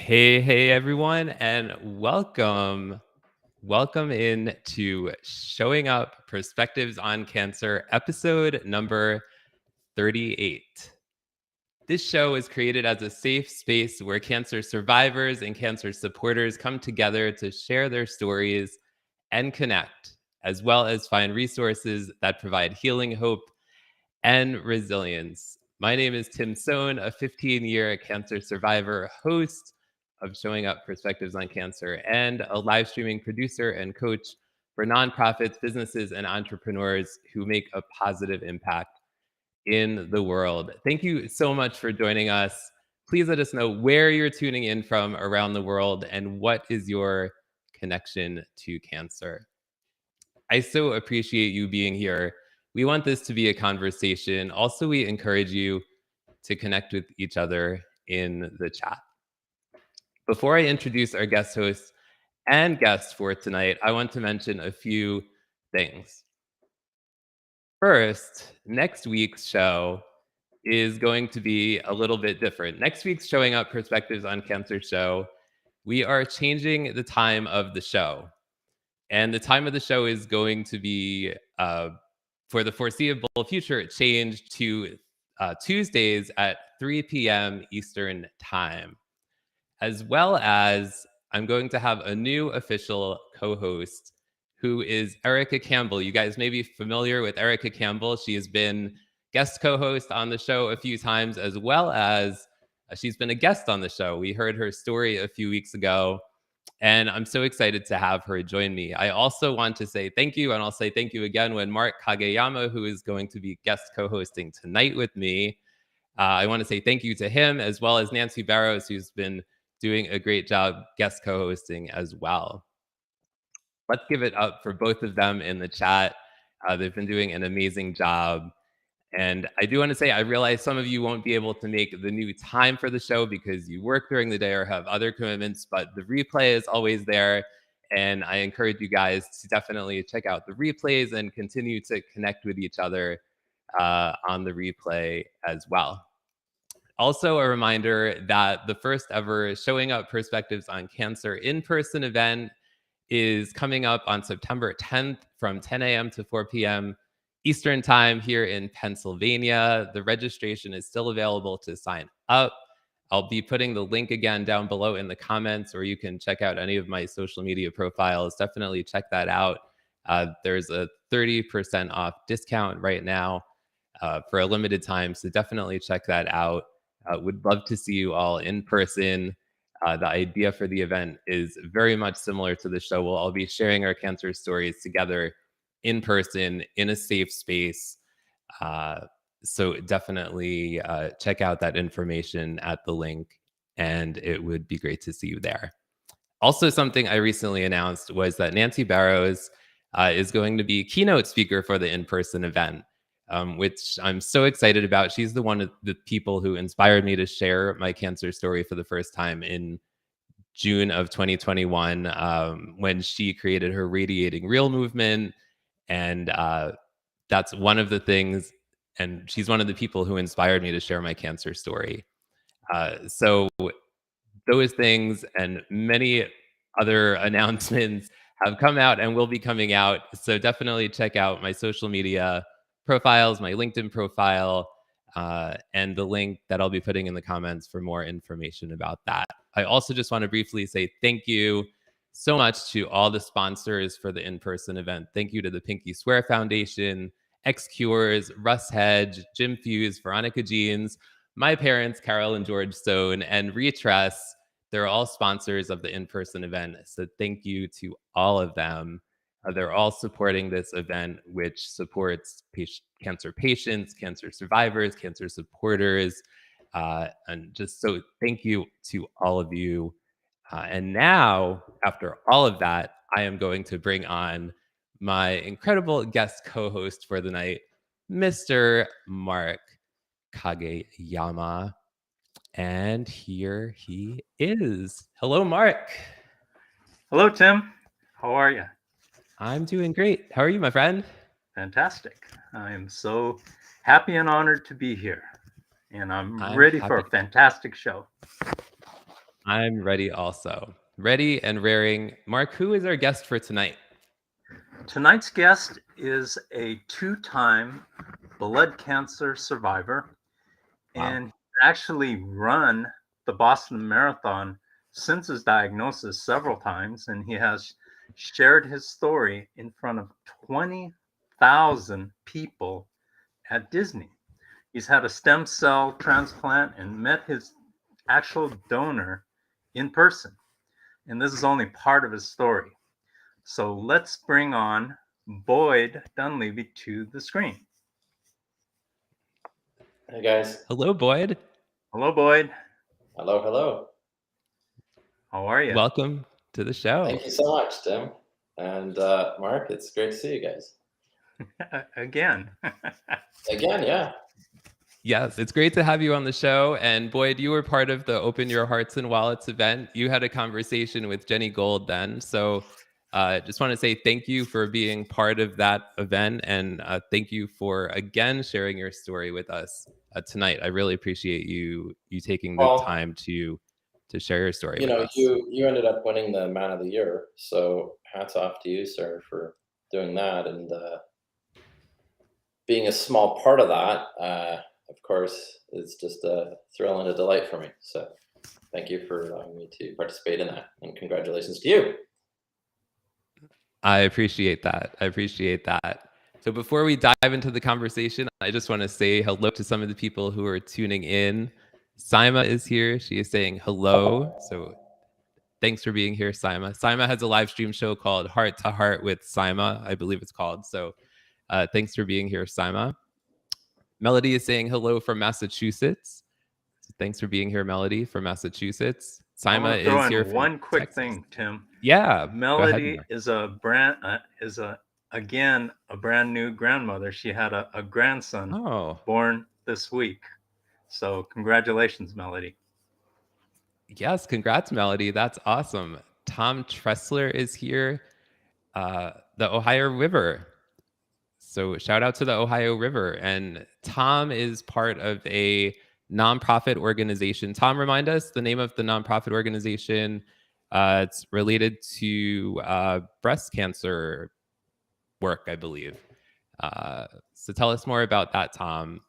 Hey, everyone, and welcome. Welcome in to Showing Up Perspectives on Cancer, episode number 38. This show is created as a safe space where cancer survivors and cancer supporters come together to share their stories and connect, as well as find resources that provide healing, hope, and resilience. My name is Tim Sohn, a 15-year cancer survivor, host of Showing Up Perspectives on Cancer, and a live streaming producer and coach for nonprofits, businesses, and entrepreneurs who make a positive impact in the world. Thank you so much for joining us. Please let us know where you're tuning in from around the world and what is your connection to cancer. I so appreciate you being here. We want this to be a conversation. Also, we encourage you to connect with each other in the chat. Before I introduce our guest hosts and guests for tonight, I want to mention a few things. First, next week's show is going to be a little bit different. Next week's Showing Up Perspectives on Cancer show, we are changing the time of the show. And the time of the show is going to be, for the foreseeable future, changed to Tuesdays at 3 p.m. Eastern Time. As well as I'm going to have a new official co-host who is Erica Campbell. You guys may be familiar with Erica Campbell. She has been guest co-host on the show a few times, as well as she's been a guest on the show. We heard her story a few weeks ago, and I'm so excited to have her join me. I also want to say thank you, and I'll say thank you again when Mark Kageyama, who is going to be guest co-hosting tonight with me, I want to say thank you to him, as well as Nancy Barrows, who's been doing a great job guest co-hosting as well. Let's give it up for both of them in the chat. They've been doing an amazing job. And I do want to say, I realize some of you won't be able to make the new time for the show because you work during the day or have other commitments, but the replay is always there. And I encourage you guys to definitely check out the replays and continue to connect with each other on the replay as well. Also, a reminder that the first ever Showing Up Perspectives on Cancer in-person event is coming up on September 10th from 10 a.m. to 4 p.m. Eastern Time here in Pennsylvania. The registration is still available to sign up. I'll be putting the link again down below in the comments, or you can check out any of my social media profiles. Definitely check that out. There's a 30% off discount right now for a limited time, so definitely check that out. Would love to see you all in person. The idea for the event is very much similar to the show. We'll all be sharing our cancer stories together in person in a safe space. So definitely check out that information at the link, and it would be great to see you there. Also, something I recently announced was that Nancy Barrows is going to be keynote speaker for the in-person event, which I'm so excited about. She's the one of the people who inspired me to share my cancer story for the first time in June of 2021, when she created her Radiating Real movement. And that's one of the things, and she's one of the people who inspired me to share my cancer story. So those things and many other announcements have come out and will be coming out. So definitely check out my social media profiles, my LinkedIn profile, and the link that I'll be putting in the comments for more information about that. I also just want to briefly say thank you so much to all the sponsors for the in-person event. Thank you to the Pinky Swear Foundation, X Cures, Russ Hedge, Jim Fuse, Veronica Jeans, my parents, Carol and George Stone, and Retress. They're all sponsors of the in-person event. So thank you to all of them. They're all supporting this event, which supports cancer patients, cancer survivors, cancer supporters. And just so thank you to all of you. And now, after all of that, I am going to bring on my incredible guest co-host for the night, Mr. Mark Kageyama. And here he is. Hello, Mark. Hello, Tim. How are you? I'm doing great. How are you, my friend? Fantastic. I am so happy and honored to be here. And I'm I'm ready for happy. a fantastic show. I'm ready also. Ready and raring. Mark, who is our guest for tonight? Tonight's guest is a two-time blood cancer survivor, Wow. and actually run the Boston Marathon since his diagnosis several times, and he has shared his story in front of 20,000 people at Disney. He's had a stem cell transplant and met his actual donor in person. And this is only part of his story. So let's bring on Boyd Dunleavey to the screen. Hey guys. Hello, Boyd. Hello, Boyd. Hello, hello. How are you? Welcome to the show. Thank you so much, Tim. And Mark, it's great to see you guys. Again. Again, yeah. Yes, it's great to have you on the show. And Boyd, you were part of the Open Your Hearts and Wallets event. You had a conversation with Jenny Gold then. So just want to say thank you for being part of that event. And thank you for, again, sharing your story with us tonight. I really appreciate you taking the time to share your story with us. You ended up winning the Man of the Year. So hats off to you, sir, for doing that. And being a small part of that, of course, it's just a thrill and a delight for me. So thank you for allowing me to participate in that. And congratulations to you. I appreciate that. So before we dive into the conversation, I just want to say hello to some of the people who are tuning in. Saima is here. She is saying hello. So thanks for being here, Saima. Saima has a live stream show called Heart to Heart with Saima, I believe it's called. So thanks for being here, Saima. Melody is saying hello from Massachusetts. So thanks for being here, Melody, from Massachusetts. Saima is here from one quick Texas. thing, Tim. Yeah, Melody is a brand new grandmother. She had a grandson born this week. So congratulations, Melody. Yes, congrats, Melody. That's awesome. Tom Tressler is here. The Ohio River. So shout out to the Ohio River. And Tom is part of a nonprofit organization. Tom, remind us the name of the nonprofit organization. It's related to breast cancer work, I believe. So tell us more about that, Tom.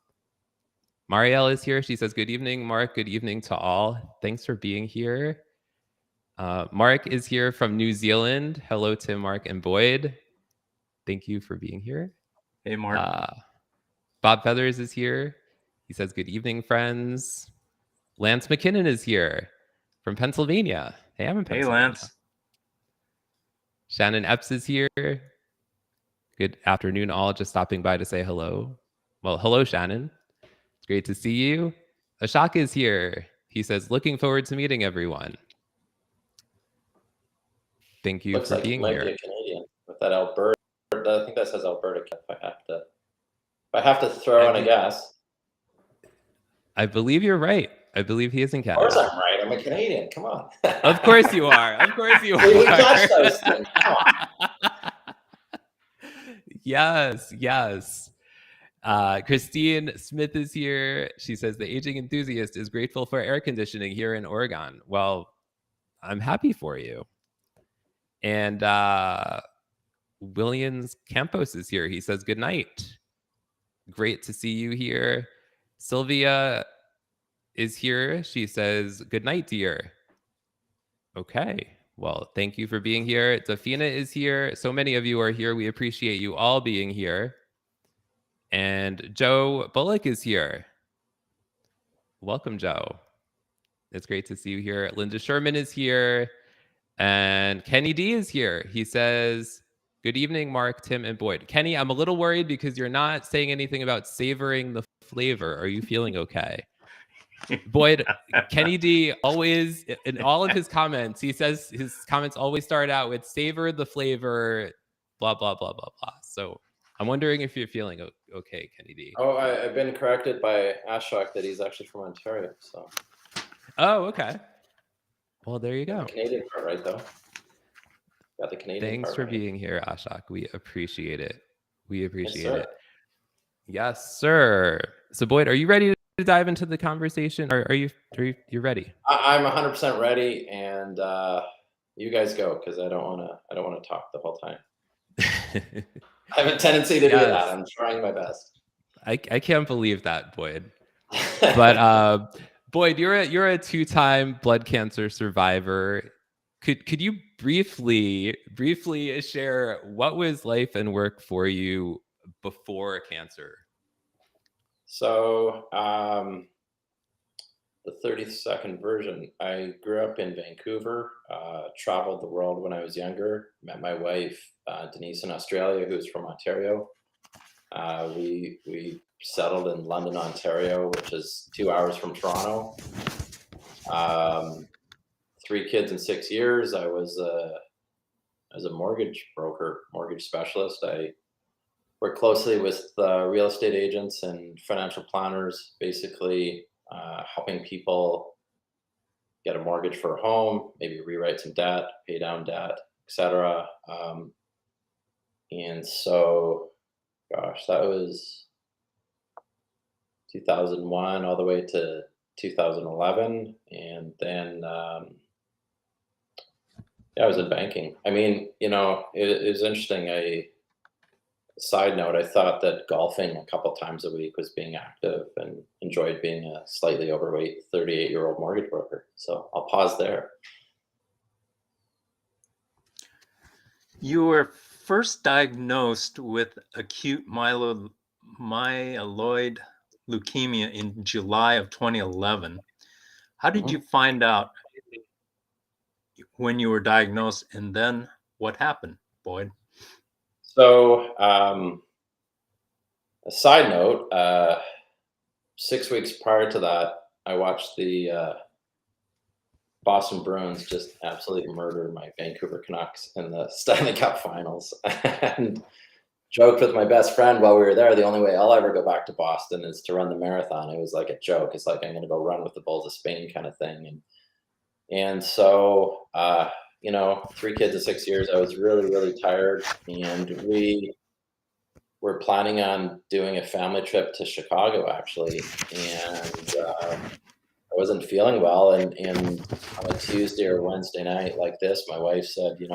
Marielle is here. She says, good evening, Mark. Good evening to all. Thanks for being here. Mark is here from New Zealand. Hello to Mark and Boyd. Thank you for being here. Hey, Mark. Bob Feathers is here. He says, good evening, friends. Lance McKinnon is here from Pennsylvania. Hey, I'm in Pennsylvania. Hey, Lance. Shannon Epps is here. Good afternoon, all. Just stopping by to say hello. Well, hello, Shannon. It's great to see you. Ashok is here. He says, looking forward to meeting everyone. Thank you for being here. Looks like you might be a Canadian with that Alberta. I think that says Alberta. If I have to throw in a guess. I believe you're right. I believe he is in Canada. Of course I'm right. I'm a Canadian. Come on. Of course you are. Of course you are. We touch those things. Come on. Yes. Christine Smith is here. She says the aging enthusiast is grateful for air conditioning here in Oregon. Well, I'm happy for you. And Williams Campos is here. He says good night. Great to see you here. Sylvia is here. She says good night, dear. Okay. Well, thank you for being here. Dafina is here. So many of you are here. We appreciate you all being here. And Joe Bullock is here. Welcome, Joe. It's great to see you here. Linda Sherman is here. And Kenny D is here. He says, good evening, Mark, Tim, and Boyd. Kenny, I'm a little worried because you're not saying anything about savoring the flavor. Are you feeling okay? Boyd, Kenny D always, in all of his comments, he says his comments always start out with savor the flavor, blah, blah, blah, blah, blah. So I'm wondering if you're feeling okay, Kenny D. Oh, I've been corrected by Ashok that he's actually from Ontario. So. Oh, okay. Well, there you go. The Canadian part, right, though? Got the Canadian Thanks part for right. being here, Ashok. We appreciate it. We appreciate Yes, it. Yes, sir. So, Boyd, are you ready to dive into the conversation? Are you ready? I'm 100% ready, and you guys go, because I don't want to talk the whole time. I have a tendency to do that. Yes. I'm trying my best. I can't believe that, Boyd. But Boyd, you're a two-time blood cancer survivor. Could you briefly share what was life and work for you before cancer? So the 30-second version. I grew up in Vancouver, traveled the world when I was younger, met my wife, Denise, in Australia, who's from Ontario. We settled in London, Ontario, which is 2 hours from Toronto. 3 kids in 6 years. I was as a mortgage broker, mortgage specialist. I worked closely with real estate agents and financial planners, basically helping people get a mortgage for a home, maybe rewrite some debt, pay down debt, etc. And so, gosh, that was 2001 all the way to 2011, and then I was in banking. I mean, it was interesting. Side note, I thought that golfing a couple times a week was being active, and enjoyed being a slightly overweight 38-year-old mortgage broker. So I'll pause there. You were first diagnosed with acute myeloid leukemia in July of 2011. How did you find out when you were diagnosed, and then what happened, Boyd? So, a side note, 6 weeks prior to that, I watched the Boston Bruins just absolutely murder my Vancouver Canucks in the Stanley Cup Finals, and joked with my best friend while we were there, the only way I'll ever go back to Boston is to run the marathon. It was like a joke. It's like, I'm going to go run with the Bulls of Spain kind of thing. And so, 3 kids in 6 years, I was really, really tired. And we were planning on doing a family trip to Chicago, actually. And I wasn't feeling well. And on a Tuesday or Wednesday night like this, my wife said, you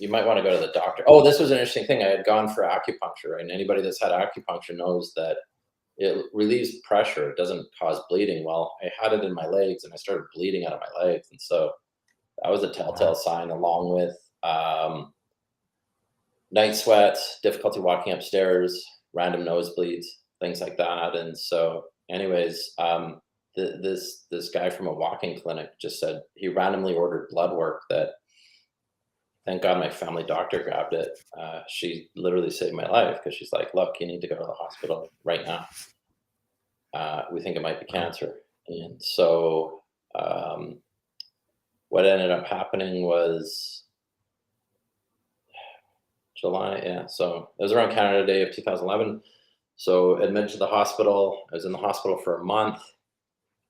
might want to go to the doctor. Oh, this was an interesting thing. I had gone for acupuncture, right? And anybody that's had acupuncture knows that it relieves pressure. It doesn't cause bleeding. Well, I had it in my legs, and I started bleeding out of my legs. And so that was a telltale sign, along with night sweats, difficulty walking upstairs, random nosebleeds, things like that. And so anyways, this guy from a walking clinic just said he randomly ordered blood work that, thank God my family doctor grabbed it. She literally saved my life, because she's like, look, you need to go to the hospital right now. We think it might be cancer. And so what ended up happening was July. Yeah. So it was around Canada Day of 2011. So admitted to the hospital. I was in the hospital for a month.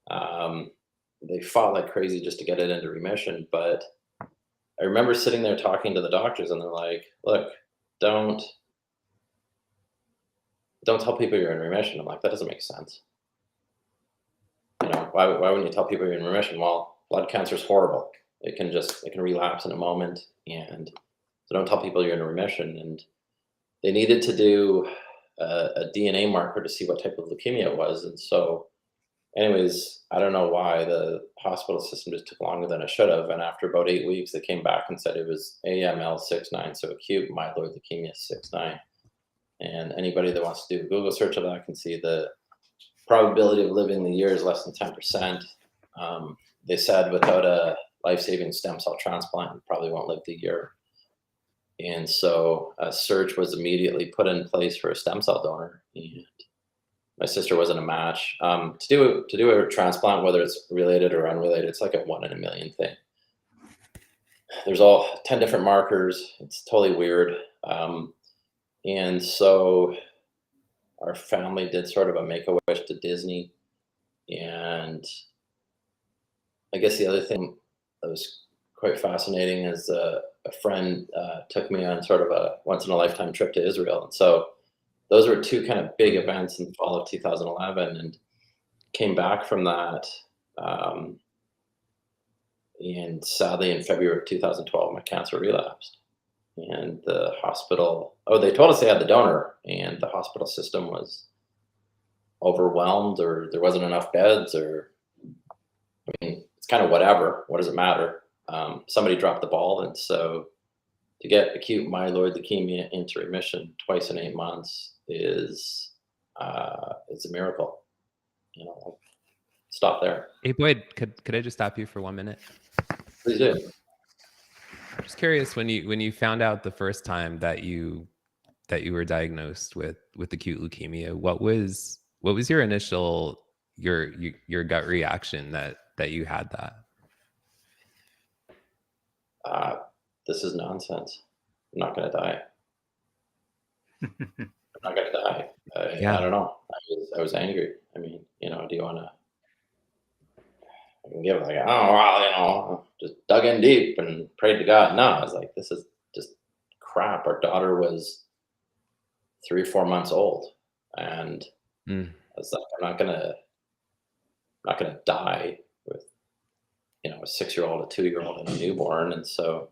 They fought like crazy just to get it into remission, but I remember sitting there talking to the doctors, and they're like, look, don't tell people you're in remission. I'm like, that doesn't make sense. Why wouldn't you tell people you're in remission? Well, blood cancer is horrible. It can relapse in a moment. And so don't tell people you're in remission. And they needed to do a DNA marker to see what type of leukemia it was. And so anyways, I don't know why the hospital system just took longer than it should have. And after about 8 weeks, they came back and said it was AML 6-9, so acute myeloid leukemia 6-9. And anybody that wants to do a Google search of that can see the probability of living the year is less than 10%. They said without a life-saving stem cell transplant, you probably won't live the year. And so a search was immediately put in place for a stem cell donor. And my sister wasn't a match. To do a transplant, whether it's related or unrelated, it's like a 1 in a million thing. There's all 10 different markers. It's totally weird. And so our family did sort of a make-a-wish to Disney. And I guess the other thing that was quite fascinating is a friend took me on sort of a once-in-a-lifetime trip to Israel. And so those were two kind of big events in the fall of 2011, and came back from that. And sadly, in February of 2012, my cancer relapsed. And the hospital, they told us they had the donor, and the hospital system was overwhelmed, or there wasn't enough beds, or, I mean, it's kind of whatever. What does it matter? Somebody dropped the ball. And so to get acute myeloid leukemia into remission twice in 8 months is a miracle. I'll stop there. Hey, Boyd, could I just stop you for 1 minute? Please do. I'm just curious, when you found out the first time that you were diagnosed with acute leukemia, what was your initial your gut reaction that you had that? This is nonsense. I'm not going to die. I'm not going to die. I don't know. I was angry. I mean, do you want to? I can give it like, oh, well, just dug in deep and prayed to God. No, I was like, this is just crap. Our daughter was 3 or 4 months old, and I was like, I'm not gonna die with, a 6-year-old, a 2-year-old, and a newborn. And so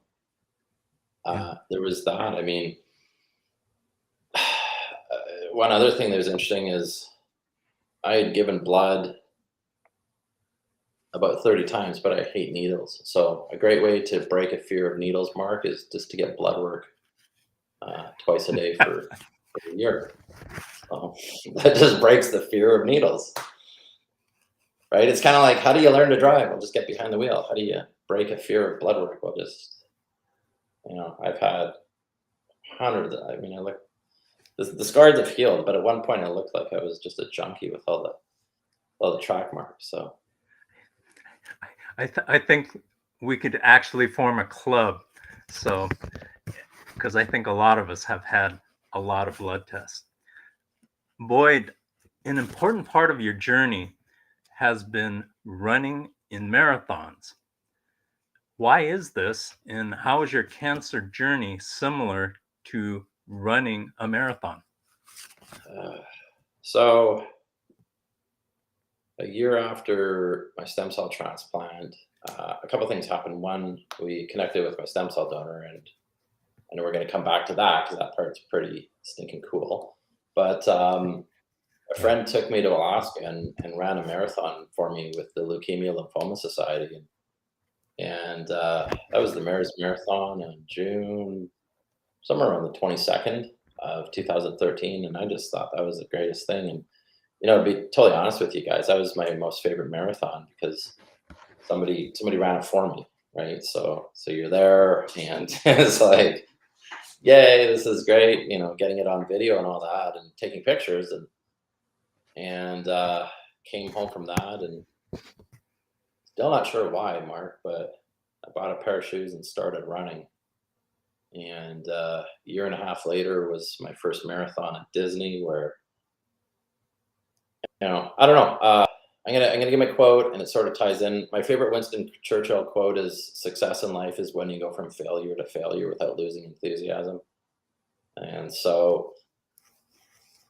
there was that. I mean, one other thing that was interesting is I had given blood about 30 times, but I hate needles. So a great way to break a fear of needles, Mark, is just to get blood work twice a day for a year. That just breaks the fear of needles, right? It's kind of like, how do you learn to drive? Well, just get behind the wheel. How do you break a fear of blood work? Well, just, I've had hundreds. I mean, the scars have healed, but at one point I looked like I was just a junkie with all the track marks. So I think we could actually form a club. So, because I think a lot of us have had a lot of blood tests. Boyd, an important part of your journey has been running in marathons. Why is this, and how is your cancer journey similar to running a marathon? So a year after my stem cell transplant, a couple things happened. One, we connected with my stem cell donor, and I know we're going to come back to that because that part's pretty stinking cool. But a friend took me to Alaska and ran a marathon for me with the Leukemia Lymphoma Society. And that was the Mayor's Marathon in June, somewhere around the 22nd of 2013. And I just thought that was the greatest thing. And, to be totally honest with you guys, that was my most favorite marathon because somebody ran it for me, right? So you're there, and it's like, yay, this is great, getting it on video and all that, and taking pictures, and came home from that, and still not sure why, Mark, but I bought a pair of shoes and started running. And a year and a half later was my first marathon at Disney, where, I don't know. I'm gonna give my quote, and it sort of ties in. My favorite Winston Churchill quote is, "Success in life is when you go from failure to failure without losing enthusiasm." And so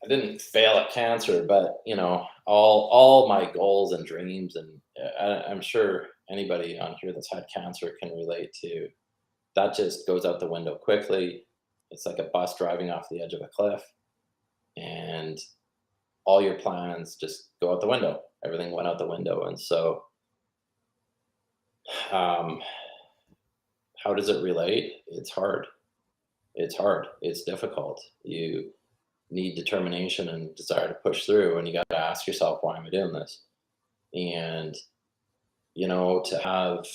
I didn't fail at cancer, but all my goals and dreams, and I'm sure anybody on here that's had cancer can relate to that. Just goes out the window quickly. It's like a bus driving off the edge of a cliff, and all your plans just go out the window. Everything went out the window. And so how does it relate? It's hard. It's difficult. You need determination and desire to push through, and you got to ask yourself, why am I doing this? And to have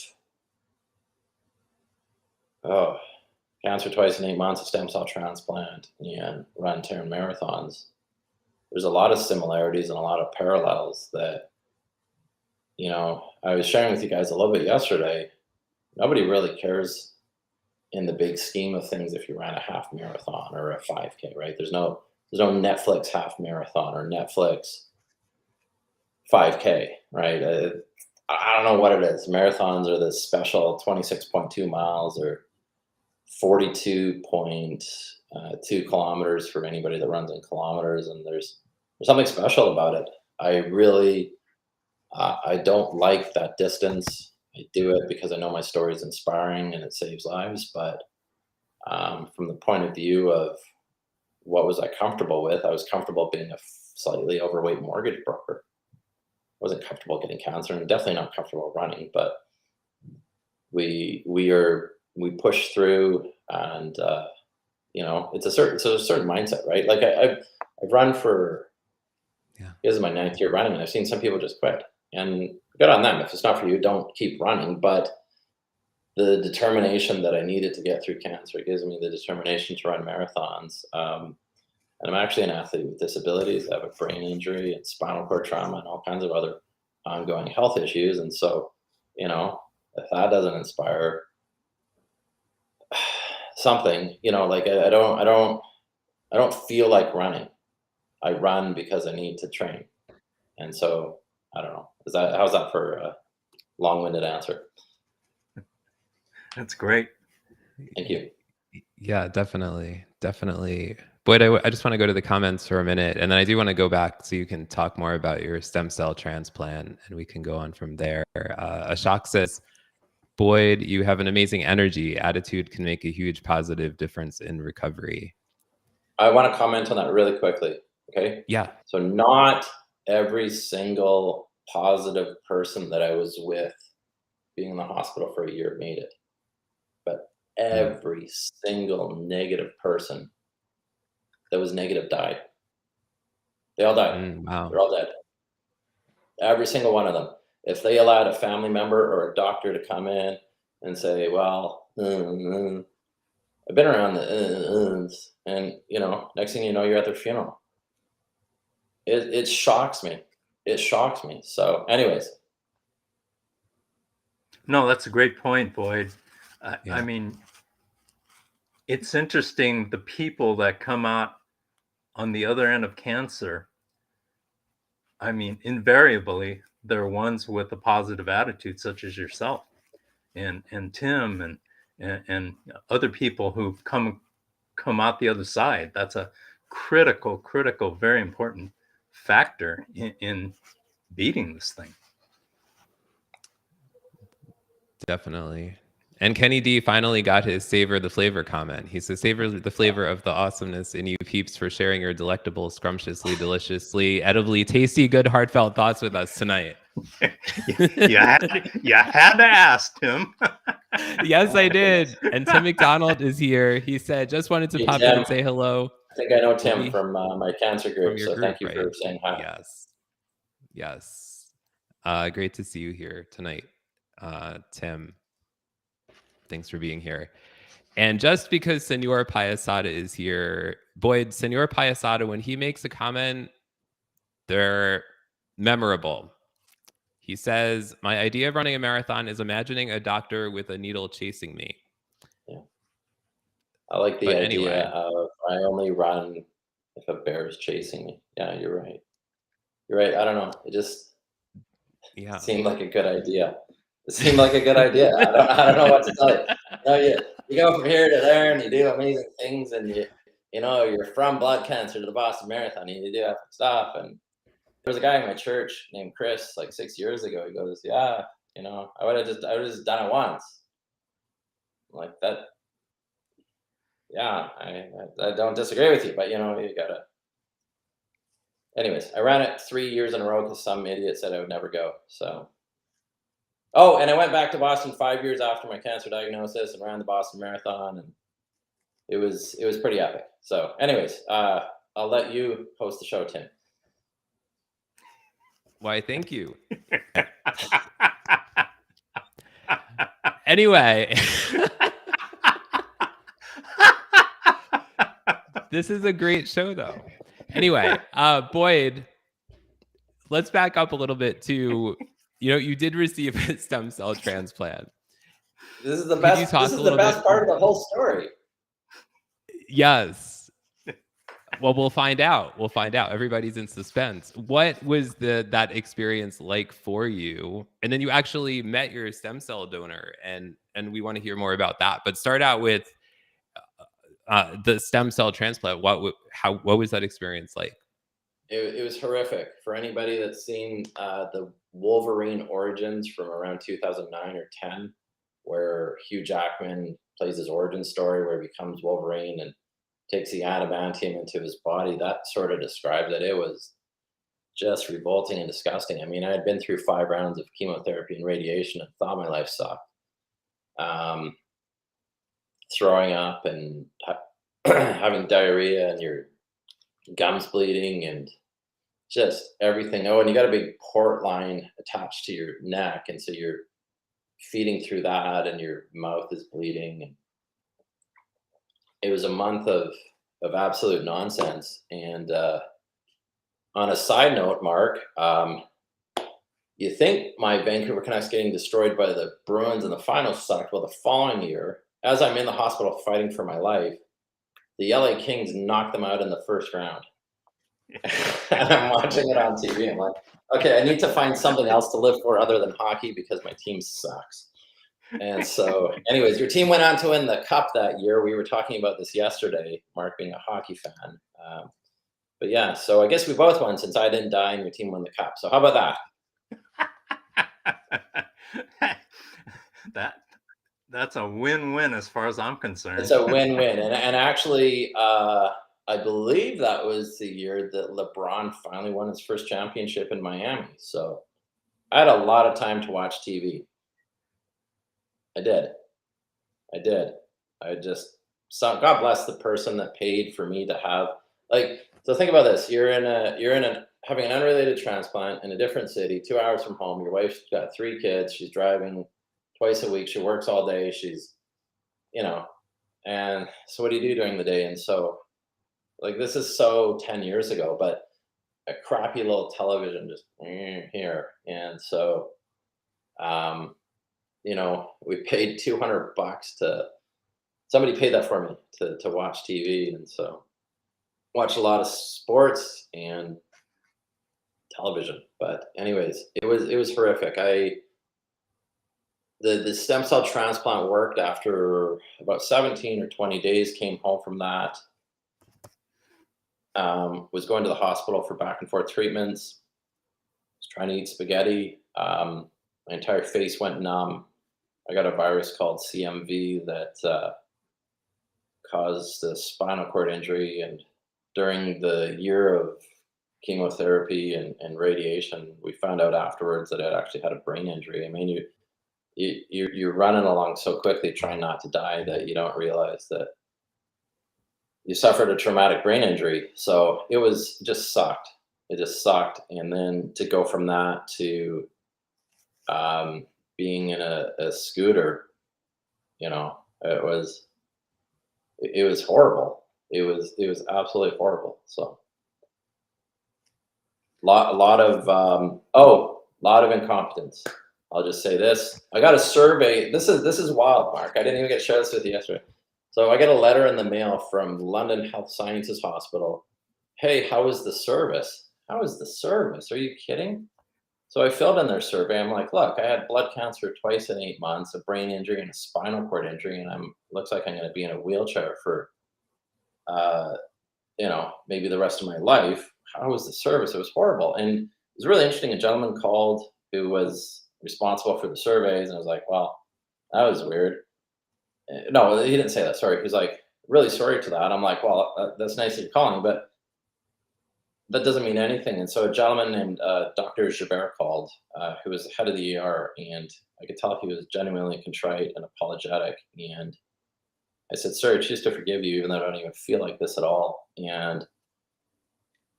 cancer twice in 8 months, a stem cell transplant, and run 10 marathons, there's a lot of similarities and a lot of parallels that, I was sharing with you guys a little bit yesterday. Nobody really cares in the big scheme of things if you ran a half marathon or a 5K, right? There's no Netflix half marathon or Netflix 5K, right? I don't know what it is. Marathons are this special 26.2 miles or 42 point 2 kilometers for anybody that runs in kilometers, and there's something special about it. I really I don't like that distance. I do it because I know my story is inspiring and it saves lives. But from the point of view of what was I comfortable with, I was comfortable being a slightly overweight mortgage broker. I wasn't comfortable getting cancer, and definitely not comfortable running. But we push through, and it's a certain mindset, right? Like I've run for, this is my 9th year running, and I've seen some people just quit. And good on them. If it's not for you, don't keep running. But the determination that I needed to get through cancer gives me the determination to run marathons. And I'm actually an athlete with disabilities. I have a brain injury and spinal cord trauma and all kinds of other ongoing health issues. And so, if that doesn't inspire something, like I don't feel like running. I run because I need to train. And so I don't know. How's that for a long-winded answer? That's great. Thank you. Yeah, definitely. Boyd, I just want to go to the comments for a minute, and then I do want to go back so you can talk more about your stem cell transplant, and we can go on from there. Ashok says, Boyd, you have an amazing energy. Attitude can make a huge positive difference in recovery. I want to comment on that really quickly. Okay. Yeah. So not every single positive person that I was with being in the hospital for a year made it, but every single negative person that was negative died. They all died. Wow. They're all dead. Every single one of them. If they allowed a family member or a doctor to come in and say, well, I've been around the and next thing you know, you're at their funeral. It shocks me. It shocks me. So anyways. No, that's a great point, Boyd. I mean, it's interesting, the people that come out on the other end of cancer, I mean, invariably, they're ones with a positive attitude, such as yourself and Tim and other people who come out the other side. That's a critical, very important factor in beating this thing. Definitely. And Kenny D finally got his savor the flavor comment. He says, savor the flavor of the awesomeness in you peeps for sharing your delectable, scrumptiously, deliciously, edibly tasty, good, heartfelt thoughts with us tonight. you had to ask, Tim. Yes, I did. And Tim McDonald is here. He said, just wanted to pop in and say hello. I think I know Tim from my cancer group, so group, thank you for saying hi. Yes. Great to see you here tonight, Tim. Thanks for being here. And just because Senor Payasada is here, Boyd, Senor Payasada, when he makes a comment, they're memorable. He says, my idea of running a marathon is imagining a doctor with a needle chasing me. Yeah. I like the idea of I only run if a bear is chasing me. Yeah, you're right. I don't know. It just seemed like a good idea. It seemed like a good idea. I don't know what to tell you. You go from here to there and you do amazing things, and you're from blood cancer to the Boston Marathon, and you do epic stuff. And there was a guy in my church named Chris, like 6 years ago. He goes, I would have just done it once. Like that. Yeah, I don't disagree with you, but you gotta. Anyways, I ran it 3 years in a row because some idiot said I would never go. So. Oh, and I went back to Boston 5 years after my cancer diagnosis and ran the Boston Marathon, and it was pretty epic. So, anyways, I'll let you host the show, Tim. Why, thank you. Anyway, this is a great show, though. Anyway, Boyd, let's back up a little bit to. You did receive a stem cell transplant. This is the best. This is the best part of the whole story. Yes. Well, we'll find out. Everybody's in suspense. What was that experience like for you? And then you actually met your stem cell donor, and we want to hear more about that. But start out with the stem cell transplant. What was that experience like? It was horrific for anybody that's seen the Wolverine Origins from around 2009 or 10, where Hugh Jackman plays his origin story where he becomes Wolverine and takes the adamantium into his body. That sort of described it. It was just revolting and disgusting. I mean, I had been through 5 rounds of chemotherapy and radiation and thought my life sucked. Throwing up and having diarrhea and your gums bleeding and just everything. Oh, and you got a big port line attached to your neck, and so you're feeding through that, and your mouth is bleeding. And it was a month of absolute nonsense. And on a side note, Mark, you think my Vancouver Canucks getting destroyed by the Bruins in the finals sucked? Well, the following year, as I'm in the hospital fighting for my life, the LA Kings knocked them out in the first round. And I'm watching it on TV. I'm like, okay, I need to find something else to live for other than hockey because my team sucks. And so, anyways, your team went on to win the cup that year. We were talking about this yesterday, Mark being a hockey fan. But yeah, so I guess we both won since I didn't die and your team won the cup. So how about that? That's a win-win as far as I'm concerned. It's a win-win. And actually, I believe that was the year that LeBron finally won his first championship in Miami. So I had a lot of time to watch TV. I did. I just saw, God bless the person that paid for me to have, like, so think about this. You're having an unrelated transplant in a different city, 2 hours from home. Your wife's got 3 kids. She's driving twice a week. She works all day. She's, and so what do you do during the day? And so, like, this is so 10 years ago, but a crappy little television just here. And so, we paid $200 somebody paid that for me to watch TV. And so watch a lot of sports and television. But anyways, it was horrific. The stem cell transplant worked after about 17 or 20 days, came home from that. Was going to the hospital for back and forth treatments. Was trying to eat spaghetti. My entire face went numb. I got a virus called CMV that caused a spinal cord injury. And during the year of chemotherapy and radiation, we found out afterwards that I'd actually had a brain injury. I mean, you're running along so quickly trying not to die that you don't realize that you suffered a traumatic brain injury. So it just sucked. It just sucked. And then to go from that to being in a scooter, it was horrible. It was absolutely horrible. So a lot of incompetence. I'll just say this. I got a survey. This is wild, Mark. I didn't even get to share this with you yesterday. So I get a letter in the mail from London Health Sciences Hospital. Hey, how is the service? How is the service? Are you kidding? So I filled in their survey. I'm like, look, I had blood cancer twice in 8 months, a brain injury and a spinal cord injury, and looks like I'm going to be in a wheelchair for, maybe the rest of my life. How was the service? It was horrible. And it was really interesting. A gentleman called who was responsible for the surveys, and I was like, well, that was weird. No, he didn't say that. Sorry. He's like, really sorry to that. I'm like, well, that's nice that you're calling, but that doesn't mean anything. And so a gentleman named Dr. Gibert called, who was the head of the ER, and I could tell he was genuinely contrite and apologetic. And I said, sir, I choose to forgive you, even though I don't even feel like this at all. And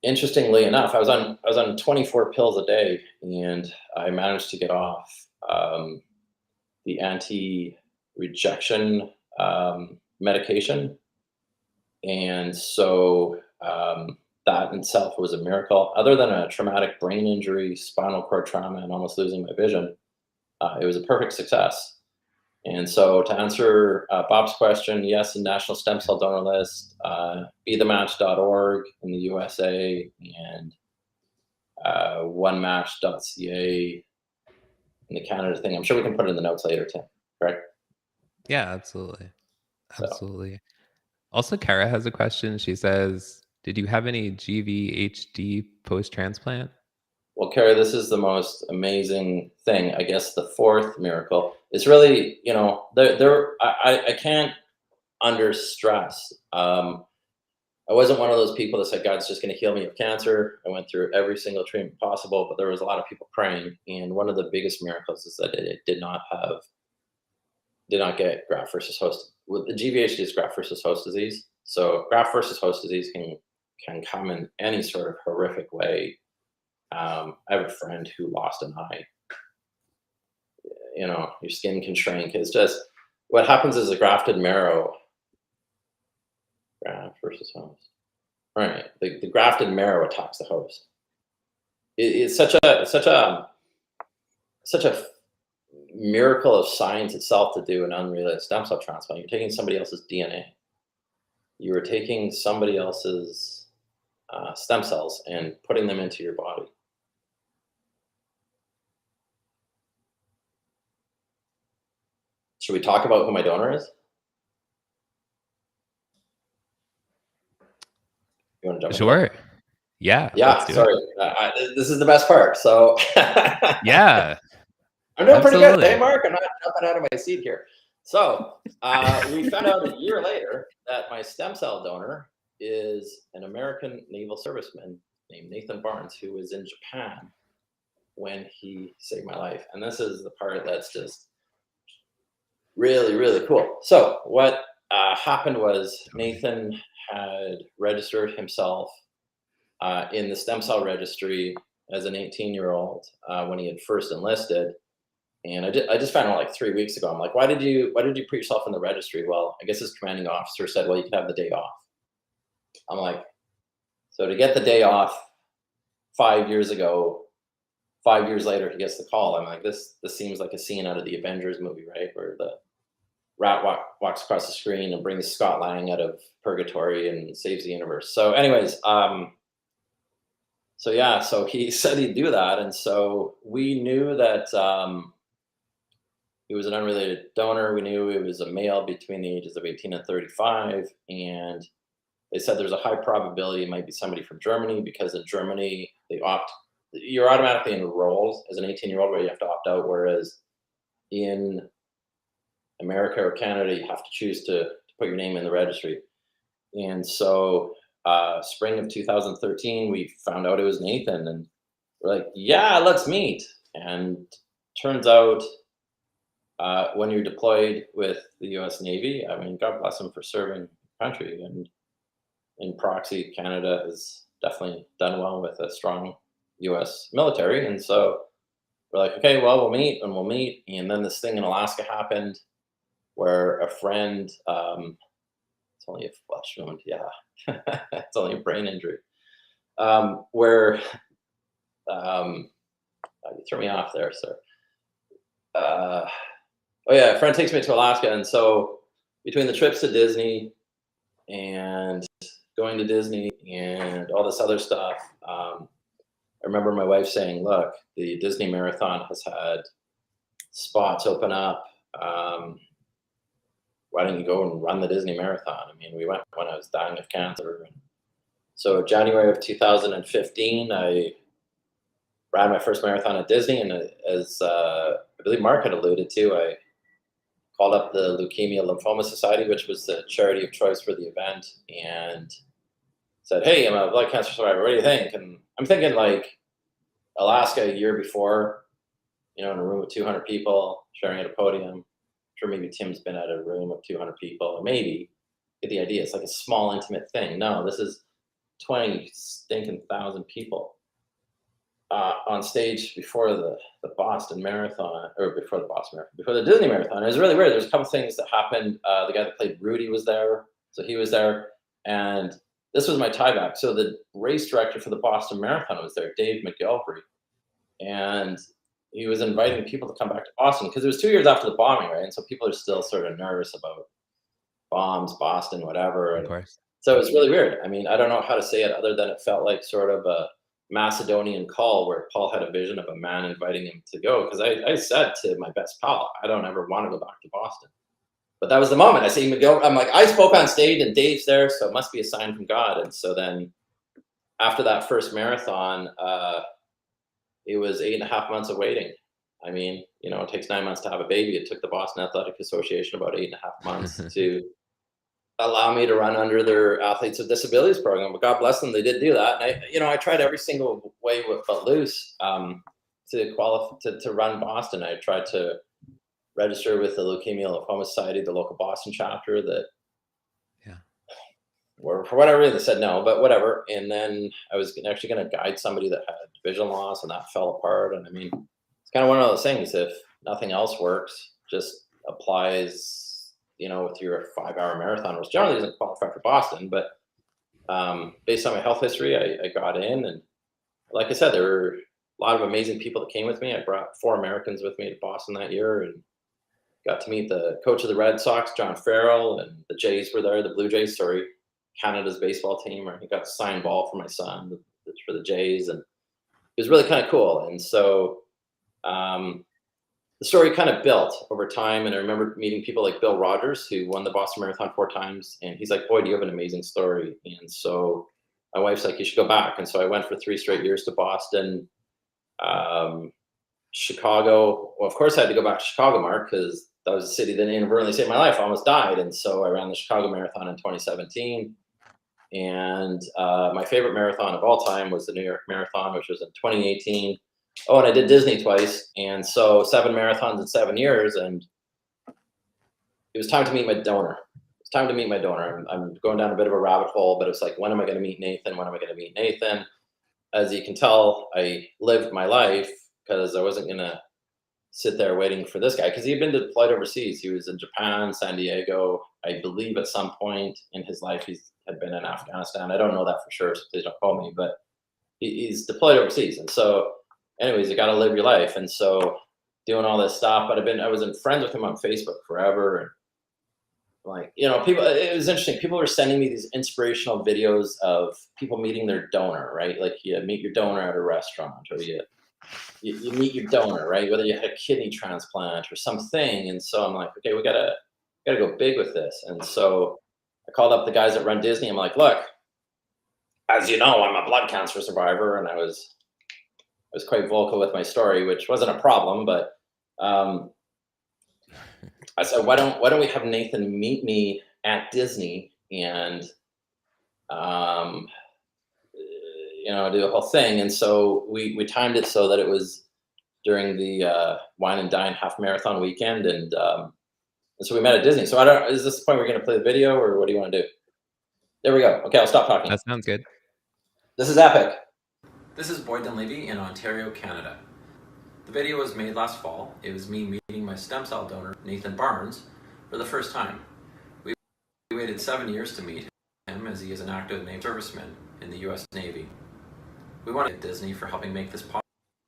interestingly enough, I was on 24 pills a day, and I managed to get off the anti-rejection medication. And so that in itself was a miracle. Other than a traumatic brain injury, spinal cord trauma, and almost losing my vision, it was a perfect success. And so to answer Bob's question, yes, the National Stem Cell Donor List, bethematch.org in the USA, and onematch.ca in the Canada thing. I'm sure we can put it in the notes later, Tim, correct? Yeah, absolutely. Absolutely. Also, Kara has a question. She says, did you have any GVHD post-transplant? Well, Carrie, this is the most amazing thing. I guess the fourth miracle. It's really, I can't under stress. I wasn't one of those people that said God's just going to heal me of cancer. I went through every single treatment possible, but there was a lot of people praying. And one of the biggest miracles is that it did not get graft versus host. With the GVHD is graft versus host disease. So graft versus host disease can come in any sort of horrific way. I have a friend who lost an eye. Your skin can shrink. It's just what happens is a grafted marrow. Graft versus host. Right. The grafted marrow attacks the host. It's such a miracle of science itself to do an unrelated stem cell transplant. You're taking somebody else's DNA. You are taking somebody else's stem cells and putting them into your body. Should we talk about who my donor is? You want to jump in? Sure. Yeah. Yeah. Sorry. This is the best part. So. Yeah. I'm doing pretty good. Hey, Mark, I'm not jumping out of my seat here. So we found out a year later that my stem cell donor is an American naval serviceman named Nathan Barnes, who was in Japan when he saved my life. And this is the part that's just really, really cool. So what happened was Nathan had registered himself in the stem cell registry as an 18-year-old when he had first enlisted. And I just found out like 3 weeks ago. I'm like, why did you put yourself in the registry? Well, I guess his commanding officer said, well, you can have the day off. I'm like, so to get the day off 5 years ago, 5 years later, he gets the call. I'm like, this seems like a scene out of the Avengers movie, right? Where the rat walks across the screen and brings Scott Lang out of purgatory and saves the universe. So anyways, so he said he'd do that. And so we knew that he was an unrelated donor. We knew he was a male between the ages of 18 and 35. And they said there's a high probability it might be somebody from Germany, because in Germany, you're automatically enrolled as an 18-year-old where you have to opt out. Whereas in America or Canada, you have to choose to put your name in the registry. And so spring of 2013, we found out it was Nathan, and we're like, yeah, let's meet. And turns out when you're deployed with the US Navy, I mean, God bless him for serving the country. And in proxy, Canada has definitely done well with a strong US military. And so we're like, okay, well, we'll meet. And then this thing in Alaska happened where a friend, it's only a flesh wound, yeah. It's only a brain injury. You threw me off there, sir. A friend takes me to Alaska, and so between the trips to Disney and going to Disney and all this other stuff, I remember my wife saying, look, the Disney Marathon has had spots open up. Why don't you go and run the Disney Marathon? I mean, we went when I was dying of cancer. So January of 2015, I ran my first marathon at Disney. And as I believe Mark had alluded to, I called up the Leukemia Lymphoma Society, which was the charity of choice for the event, and said, hey, I'm a blood cancer survivor. What do you think? And I'm thinking like Alaska a year before, in a room with 200 people sharing at a podium. Sure, maybe Tim's been at a room of 200 people, or maybe get the idea. It's like a small, intimate thing. No, this is 20,000 people on stage before the Boston Marathon, or before the Disney Marathon. It was really weird. There's a couple things that happened. The guy that played Rudy was there, so he was there, and this was my tie back. So the race director for the Boston Marathon was there, Dave McGilvery, and he was inviting people to come back to Boston because it was 2 years after the bombing, right? And so people are still sort of nervous about bombs, Boston, whatever. Of course. So it's really weird. I mean, I don't know how to say it other than it felt like sort of a Macedonian call where Paul had a vision of a man inviting him to go. Because I said to my best pal, I don't ever want to go back to Boston. but that was the moment. I see McGill. I'm like, I spoke on stage and Dave's there, so it must be a sign from God. And so then after that first marathon, it was 8.5 months of waiting. I mean, you know, it takes 9 months to have a baby. It took the Boston Athletic Association about 8.5 months to allow me to run under their Athletes with Disabilities program. But God bless them, they did do that. And I tried every single way but loose to qualify to run Boston. I tried to register with the Leukemia Lymphoma Society, the local Boston chapter, that for whatever reason they said no, but whatever. And then I was actually going to guide somebody that had vision loss, and that fell apart. And I mean, it's kind of one of those things. If nothing else works, just applies, with your 5-hour marathon, which generally doesn't qualify for Boston. But based on my health history, I got in. And like I said, there were a lot of amazing people that came with me. I brought 4 Americans with me to Boston that year, and got to meet the coach of the Red Sox, John Farrell, and the Jays were there, the Blue Jays, Canada's baseball team. Or he got a signed ball for my son for the Jays, and it was really kind of cool. And so the story kind of built over time. And I remember meeting people like Bill Rogers, who won the Boston Marathon 4 times. And he's like, "Boyd, you have an amazing story." And so my wife's like, "You should go back." And so I went for 3 straight years to Boston. Chicago. Well, of course I had to go back to Chicago, Mark, because that was a city that inadvertently saved my life. I almost died. And so I ran the Chicago Marathon in 2017. And my favorite marathon of all time was the New York Marathon, which was in 2018. Oh, and I did Disney twice. And so 7 marathons in 7 years. And it was time to meet my donor. It's time to meet my donor. I'm going down a bit of a rabbit hole, but it's like, when am I going to meet Nathan? When am I going to meet Nathan? As you can tell, I lived my life because I wasn't going to sit there waiting for this guy, because he had been deployed overseas. He was in Japan, San Diego. I believe at some point in his life he had been in Afghanistan. I don't know that for sure, so please don't call me, but he's deployed overseas. And so anyways, you got to live your life. And so doing all this stuff, but I was friends with him on Facebook forever. And like, people, it was interesting. People were sending me these inspirational videos of people meeting their donor, right? Like you meet your donor at a restaurant, or you meet your donor, right? Whether you had a kidney transplant or something. And so I'm like, okay, we gotta go big with this. And so I called up the guys that run Disney. I'm like, look, as you know, I'm a blood cancer survivor. And I was quite vocal with my story, which wasn't a problem, but I said, why don't we have Nathan meet me at Disney and do the whole thing. And so we timed it so that it was during the Wine and Dine half marathon weekend. And so we met at Disney. So is this the point we're going to play the video, or what do you want to do? There we go. Okay, I'll stop talking. That sounds good. This is epic. This is Boyd Dunleavey in Ontario, Canada. The video was made last fall. It was me meeting my stem cell donor, Nathan Barnes, for the first time. We waited 7 years to meet him, as he is an active Navy serviceman in the U.S. Navy. We want to thank Disney for helping make this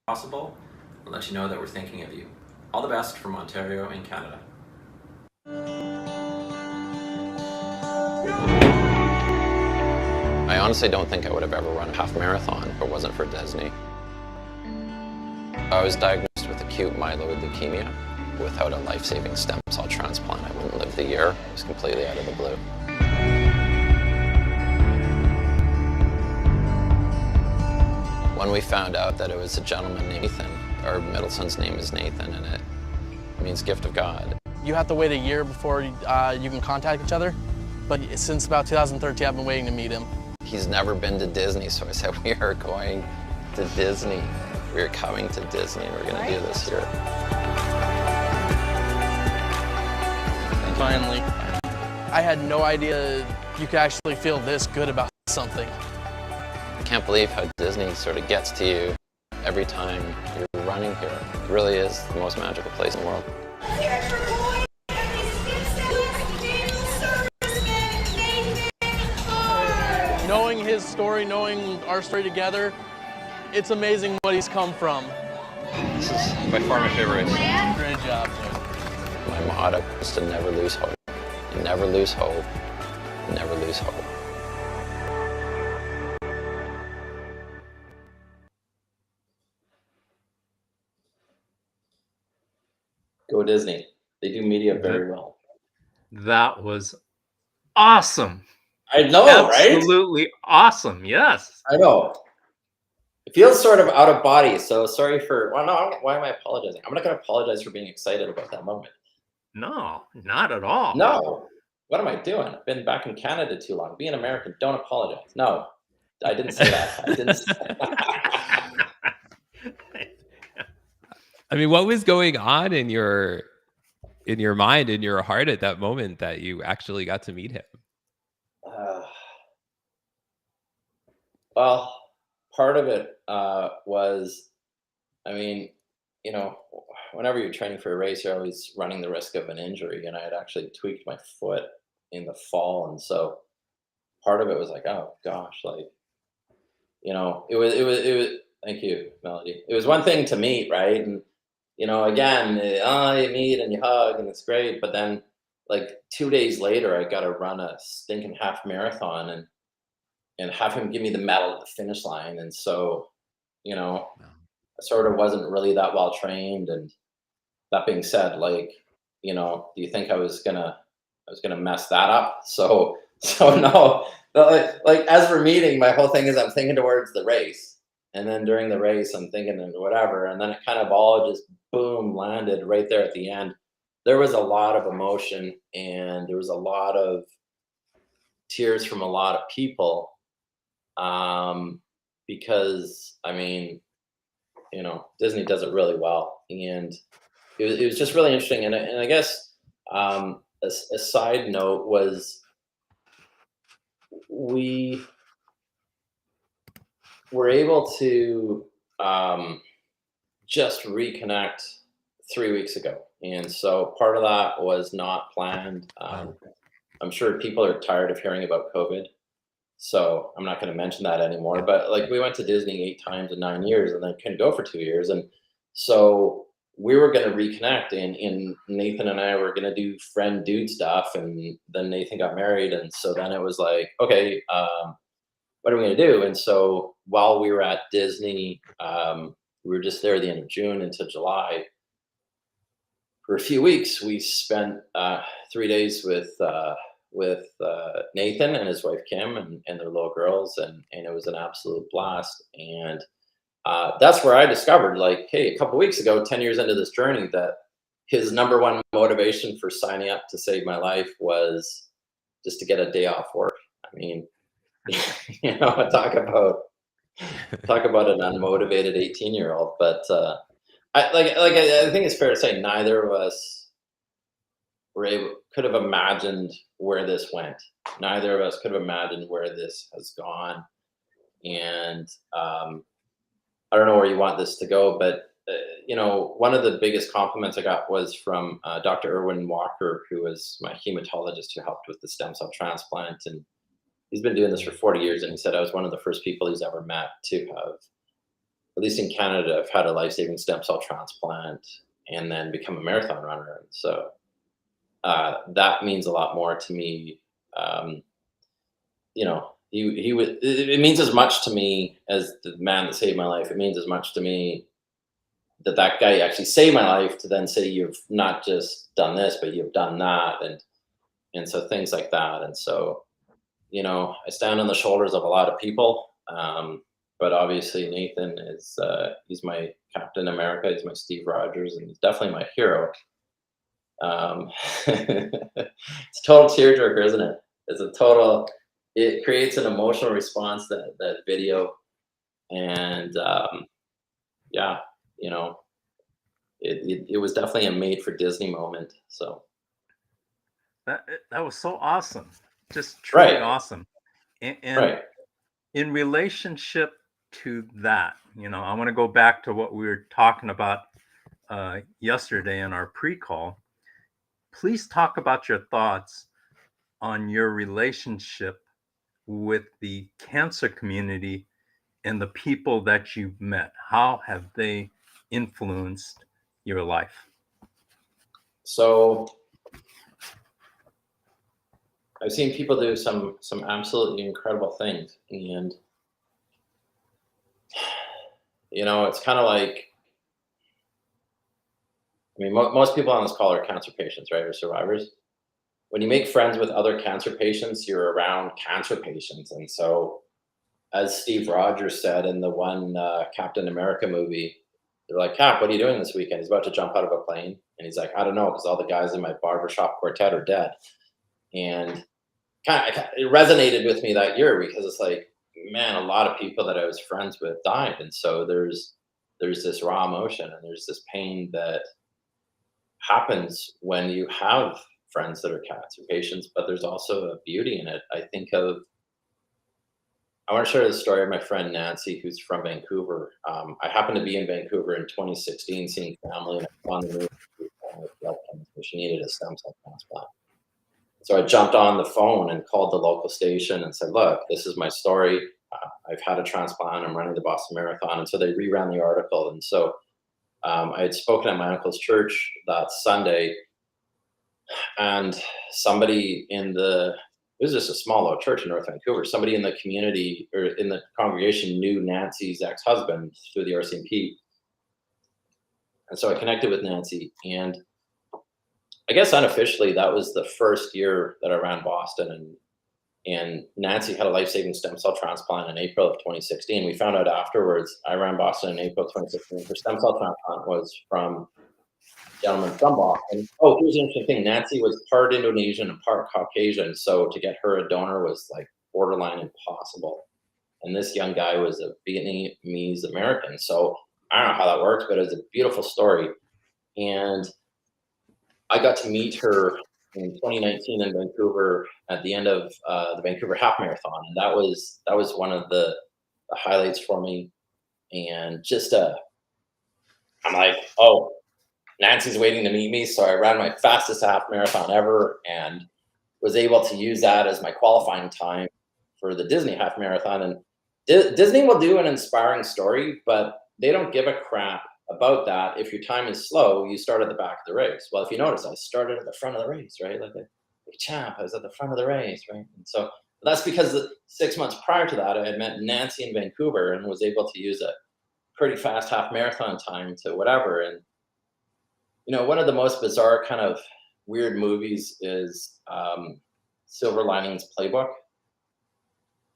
possible, and let you know that we're thinking of you. All the best from Ontario and Canada. I honestly don't think I would have ever run a half marathon if it wasn't for Disney. I was diagnosed with acute myeloid leukemia. Without a life-saving stem cell transplant, I wouldn't live the year. It was completely out of the blue. When we found out that it was a gentleman named Nathan, our middle son's name is Nathan, and it means gift of God. You have to wait a year before you can contact each other, but since about 2013, I've been waiting to meet him. He's never been to Disney, so I said, we are going to Disney. We are coming to Disney, and we're going to do this here. Finally. I had no idea you could actually feel this good about something. I can't believe how Disney sort of gets to you every time you're running here. It really is the most magical place in the world. Knowing his story, knowing our story together, it's amazing what he's come from. This is by far my favorite race. Great job, Joe. My motto is to never lose hope. You never lose hope. You never lose hope. Go Disney. They do media very well. That was awesome. I know, right? Absolutely awesome. Yes. I know. It feels sort of out of body. So sorry for. Well, no. Why am I apologizing? I'm not going to apologize for being excited about that moment. No, not at all. No. What am I doing? I've been back in Canada too long. Be an American. Don't apologize. No, I didn't say that. I didn't. I mean, what was going on in your mind, in your heart at that moment that you actually got to meet him? Well, part of it was, I mean, you know, whenever you're training for a race, you're always running the risk of an injury. And I had actually tweaked my foot in the fall. And so part of it was like, oh gosh, like, it was, thank you, Melody. It was one thing to meet, right? And, again, you meet and you hug and it's great. But then like 2 days later, I got to run a stinking half marathon and have him give me the medal at the finish line. And so, I sort of wasn't really that well trained. And that being said, like, do you think I was gonna mess that up? So no, like as we're meeting, my whole thing is I'm thinking towards the race. And then during the race, I'm thinking and whatever. And then it kind of all just boom landed right there at the end. There was a lot of emotion and there was a lot of tears from a lot of people. Because I mean, Disney does it really well, and it was just really interesting. And I guess a side note was we were able to just reconnect 3 weeks ago, and so part of that was not planned. I'm sure people are tired of hearing about COVID. So I'm not going to mention that anymore. But like we went to Disney 8 times in 9 years and then couldn't go for 2 years. And so we were going to reconnect and Nathan and I were going to do friend dude stuff. And then Nathan got married. And so then it was like, okay, what are we going to do? And so while we were at Disney, we were just there at the end of June into July. For a few weeks, we spent 3 days with Nathan and his wife Kim and their little girls, and it was an absolute blast. And that's where I discovered, like, hey, a couple weeks ago, 10 years into this journey, that his number one motivation for signing up to save my life was just to get a day off work. I mean, talk about an unmotivated 18-year-old. But I think it's fair to say neither of us could have imagined where this went. Neither of us could have imagined where this has gone. And I don't know where you want this to go, but one of the biggest compliments I got was from Dr. Irwin Walker, who was my hematologist who helped with the stem cell transplant. And he's been doing this for 40 years. And he said I was one of the first people he's ever met to have, at least in Canada, have had a life-saving stem cell transplant and then become a marathon runner. And so that means a lot more to me. It means as much to me as the man that saved my life. It means as much to me that guy actually saved my life, to then say you've not just done this, but you've done that. And so things like that. And so, I stand on the shoulders of a lot of people. But obviously Nathan is, he's my Captain America. He's my Steve Rogers, and he's definitely my hero. It's a total tearjerker, isn't it? It creates an emotional response, that video. And it was definitely a made for Disney moment. So that was so awesome. Just truly right. Awesome. And right. In relationship to that, I want to go back to what we were talking about yesterday in our pre-call. Please talk about your thoughts on your relationship with the cancer community and the people that you've met. How have they influenced your life? So I've seen people do some absolutely incredible things, and it's kind of like, I mean, most people on this call are cancer patients, right, or survivors. when you make friends with other cancer patients, you're around cancer patients. And so, as Steve Rogers said in the one Captain America movie, they're like, Cap, what are you doing this weekend? He's about to jump out of a plane. And he's like, I don't know, because all the guys in my barbershop quartet are dead. And it resonated with me that year, because it's like, man, a lot of people that I was friends with died. And so there's this raw emotion and there's this pain that happens when you have friends that are cancer patients, but there's also a beauty in it. I want to share the story of my friend Nancy, who's from Vancouver. I happened to be in Vancouver in 2016, seeing family, and I found the news with blood cancer. She needed a stem cell transplant. So I jumped on the phone and called the local station and said, look, this is my story. I've had a transplant. I'm running the Boston Marathon. And so they reran the article. And so I had spoken at my uncle's church that Sunday, and somebody it was just a small little church in North Vancouver. Somebody in the community or in the congregation knew Nancy's ex-husband through the RCMP. And so I connected with Nancy, and I guess unofficially that was the first year that I ran Boston, and Nancy had a life-saving stem cell transplant in April of 2016. We found out afterwards, I ran Boston in April 2016. Her stem cell transplant was from a gentleman from Boston. Oh, here's an interesting thing. Nancy was part Indonesian and part Caucasian, so to get her a donor was like borderline impossible. And this young guy was a Vietnamese American. So I don't know how that works, but it was a beautiful story. And I got to meet her in 2019 in Vancouver at the end of the Vancouver Half Marathon, and that was one of the highlights for me. And just I'm like, oh, Nancy's waiting to meet me, so I ran my fastest half marathon ever, and was able to use that as my qualifying time for the Disney Half Marathon. And Disney will do an inspiring story, but they don't give a crap about that. If your time is slow, you start at the back of the race. Well, if you notice, I started at the front of the race, right? Like a champ, I was at the front of the race, right? And so that's because 6 months prior to that, I had met Nancy in Vancouver and was able to use a pretty fast half marathon time to whatever. And, you know, one of the most bizarre kind of weird movies is Silver Linings Playbook.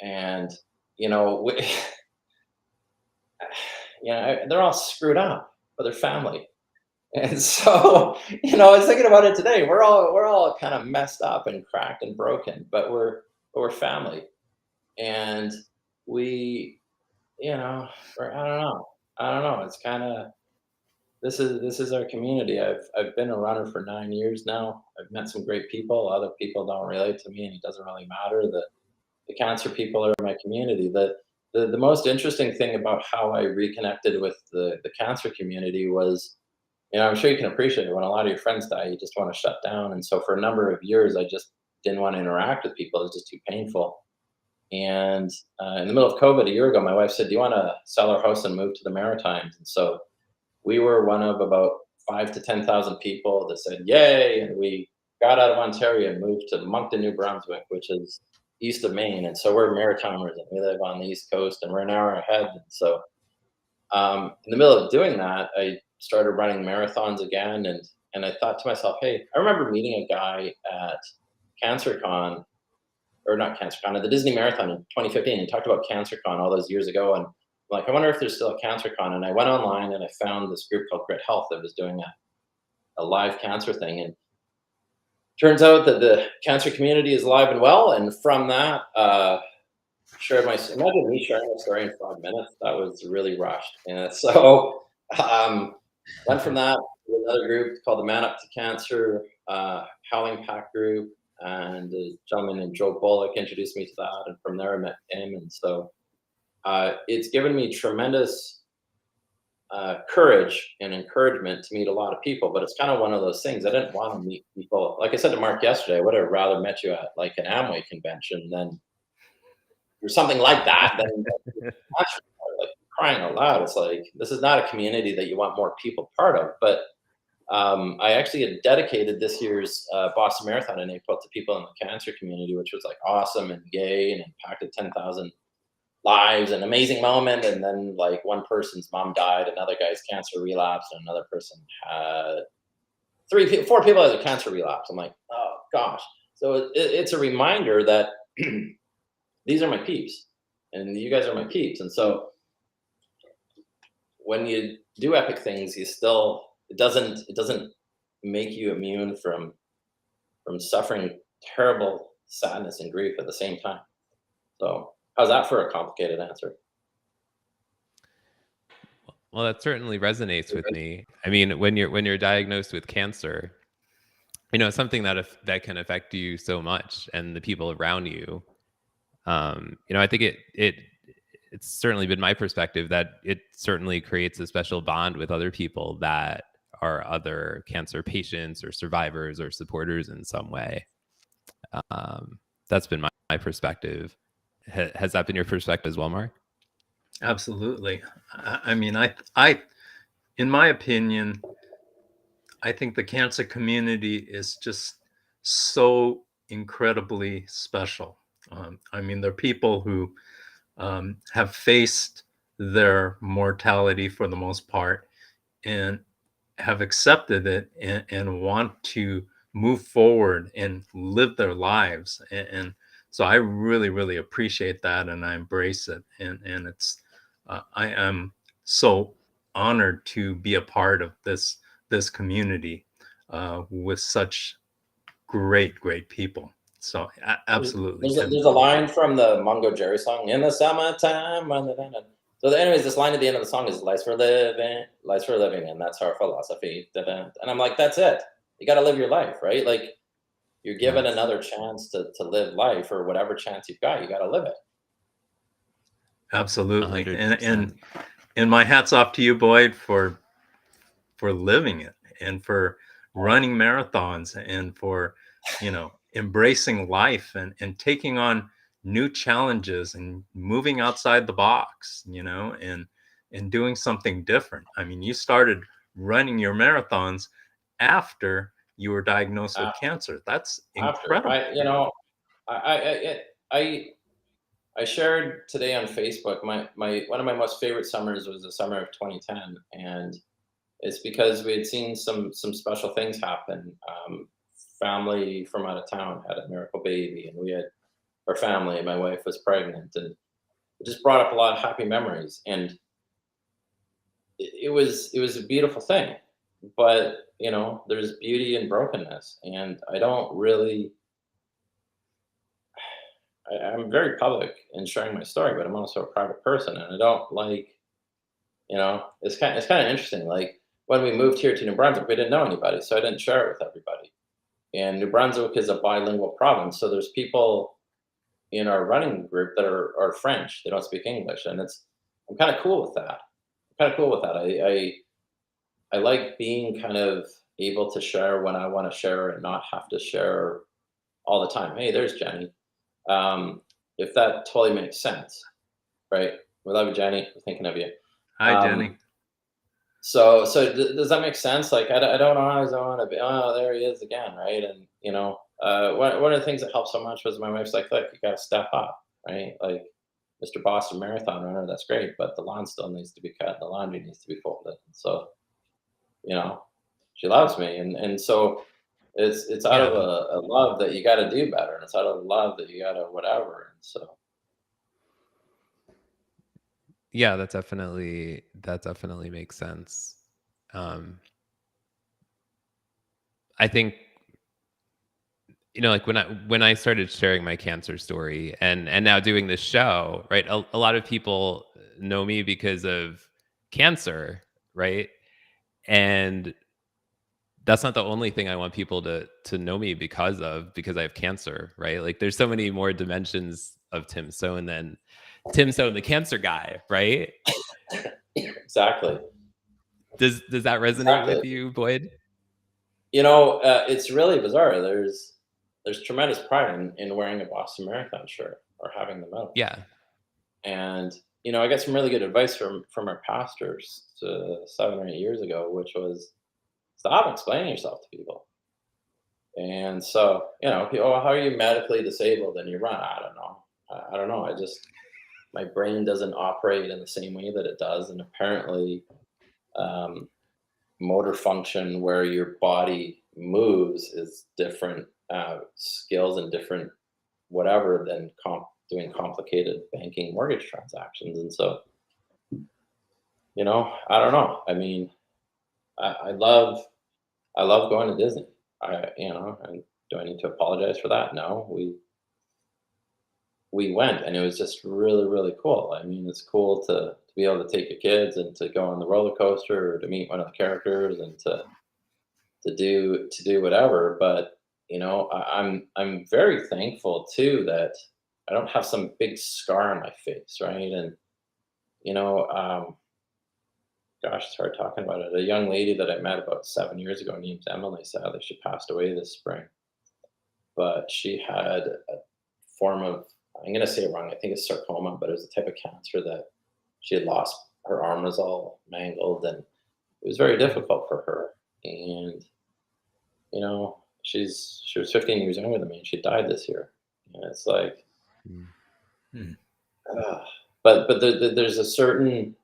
And, you know, they're all screwed up, but they're family. And so, you know, I was thinking about it today. We're all kind of messed up and cracked and broken, but we're family. And we, you know, I don't know. It's kind of, this is our community. I've been a runner for 9 years now. I've met some great people. Other people don't relate to me, and it doesn't really matter. The cancer people are my community. The most interesting thing about how I reconnected with the cancer community was, you know, I'm sure you can appreciate it, when a lot of your friends die, you just want to shut down. And so for a number of years, I just didn't want to interact with people. It was just too painful. And in the middle of COVID a year ago, my wife said, do you want to sell our house and move to the Maritimes? And so we were one of about 5,000 to 10,000 people that said, yay. And we got out of Ontario and moved to Moncton, New Brunswick, which is east of Maine. And so we're Maritimers, and we live on the East Coast, and we're an hour ahead. And so in the middle of doing that, I started running marathons again. And I thought to myself, hey, I remember meeting a guy at CancerCon, or not CancerCon, at the Disney Marathon in 2015, and talked about CancerCon all those years ago. And I'm like, I wonder if there's still a CancerCon. And I went online and I found this group called Grit Health that was doing a live cancer thing. And turns out that the cancer community is alive and well. And from that, imagine me sharing my story in 5 minutes. That was really rushed. And so went from that to another group called the Man Up to Cancer Howling Pack group. And a gentleman named Joe Bullock introduced me to that. And from there I met him. And so it's given me tremendous courage and encouragement to meet a lot of people, but it's kind of one of those things. I didn't want to meet people. Like I said to Mark yesterday, I would have rather met you at like an Amway convention than or something like that. Than like crying out loud. It's like, this is not a community that you want more people part of. But I actually had dedicated this year's Boston Marathon in April to people in the cancer community, which was like awesome and gay and impacted 10,000 lives, an amazing moment. And then like one person's mom died, another guy's cancer relapsed, and another person had 4 people had a cancer relapse. I'm like, oh gosh. So it's a reminder that these are my peeps, and you guys are my peeps. And so when you do epic things, you still it doesn't make you immune from suffering terrible sadness and grief at the same time. So how's that for a complicated answer? Well, that certainly resonates with me. I mean, when you're diagnosed with cancer, something that can affect you so much and the people around you. I think it's certainly been my perspective that it certainly creates a special bond with other people that are other cancer patients or survivors or supporters in some way. That's been my perspective. Has that been your perspective as well, Mark? Absolutely. I mean, I, in my opinion, I think the cancer community is just so incredibly special. I mean, there are people who have faced their mortality for the most part and have accepted it and want to move forward and live their lives. And so I really, really appreciate that, and I embrace it. And it's I am so honored to be a part of this community with such great people. So absolutely, Tim. There's a line from the Mungo Jerry song, "In the summertime." So, anyways, this line at the end of the song is "Life's for living," and that's our philosophy. And I'm like, that's it. You got to live your life, right? Like, you're given another chance to live life, or whatever chance you've got. You got to live it. Absolutely, 100%. and my hat's off to you, Boyd, for living it and for running marathons and for embracing life and taking on new challenges and moving outside the box, and doing something different. I mean, you started running your marathons after you were diagnosed with cancer. That's incredible. I shared today on Facebook my one of my most favorite summers was the summer of 2010, and it's because we had seen some special things happen. Family from out of town had a miracle baby, and we had our family. My wife was pregnant, and it just brought up a lot of happy memories. And it was a beautiful thing. But there's beauty in brokenness, and I don't really. I'm very public in sharing my story, but I'm also a private person, and I don't like. It's kind of interesting. Like when we moved here to New Brunswick, we didn't know anybody, so I didn't share it with everybody. And New Brunswick is a bilingual province, so there's people in our running group that are French. They don't speak English, and I'm kind of cool with that. I like being kind of able to share when I want to share and not have to share all the time. Hey, there's Jenny. If that totally makes sense, right? We love you, Jenny. We're thinking of you. Hi, Jenny. So does that make sense? Like, I don't always want to be, oh, there he is again, right? And, one of the things that helped so much was my wife's like, look, you got to step up, right? Like, Mr. Boston Marathon runner, that's great, but the lawn still needs to be cut. The laundry needs to be folded. So, she loves me. And so it's out of a love that you got to do better. And it's out of love that you got to whatever. And so. Yeah, that definitely makes sense. I think like when I started sharing my cancer story and now doing this show, right? A lot of people know me because of cancer, right? And that's not the only thing I want people to know me because I have cancer, right? Like there's so many more dimensions of Tim Sohn than Tim Sohn, the cancer guy, right? Exactly. Does that resonate with you, Boyd? It's really bizarre. There's tremendous pride in wearing a Boston Marathon shirt or having the medal. Yeah. And I got some really good advice from our pastors 7 or 8 years ago, which was stop explaining yourself to people. And so, people, how are you medically disabled and you run? I don't know. My brain doesn't operate in the same way that it does. And apparently, motor function where your body moves is different skills and different whatever than doing complicated banking mortgage transactions. And so, you know, I don't know. I mean, I love going to Disney. You know, and do I need to apologize for that? No, we went, and it was just really, really cool. I mean, it's cool to be able to take your kids and to go on the roller coaster or to meet one of the characters and to do whatever. But you know, I'm very thankful too that I don't have some big scar on my face, right? And you know, gosh, it's hard talking about it. A young lady that I met about 7 years ago named Emily, sadly, she passed away this spring. But she had a form of, I'm going to say it wrong, I think it's sarcoma, but it was a type of cancer that she had lost. Her arm was all mangled, and it was very difficult for her. And, you know, she was 15 years younger than me, and she died this year. And it's like, but there's a certain,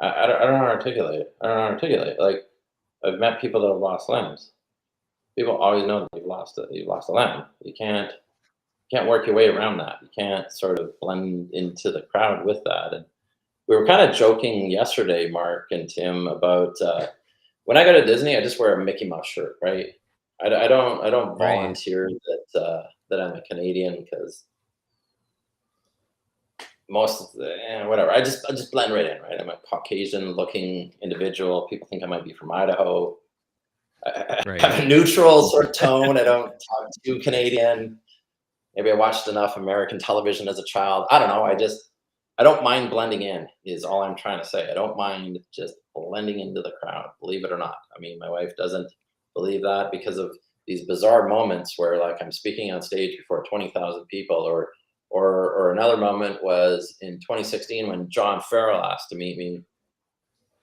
I don't know how to articulate it. I don't know how to articulate it. Like, I've met people that have lost limbs. People always know that you've lost a limb. You can't work your way around that. You can't sort of blend into the crowd with that. And we were kind of joking yesterday, Mark and Tim, about when I go to Disney, I just wear a Mickey Mouse shirt, right? I don't volunteer that I'm a Canadian because most of the whatever. I just blend right in, right? I'm a Caucasian-looking individual. People think I might be from Idaho. I have a neutral sort of tone. I don't talk too Canadian. Maybe I watched enough American television as a child. I don't know. I don't mind blending in is all I'm trying to say. I don't mind just blending into the crowd, believe it or not. I mean, my wife doesn't believe that because of these bizarre moments where like I'm speaking on stage before 20,000 people or another moment was in 2016 when John Farrell asked to meet me,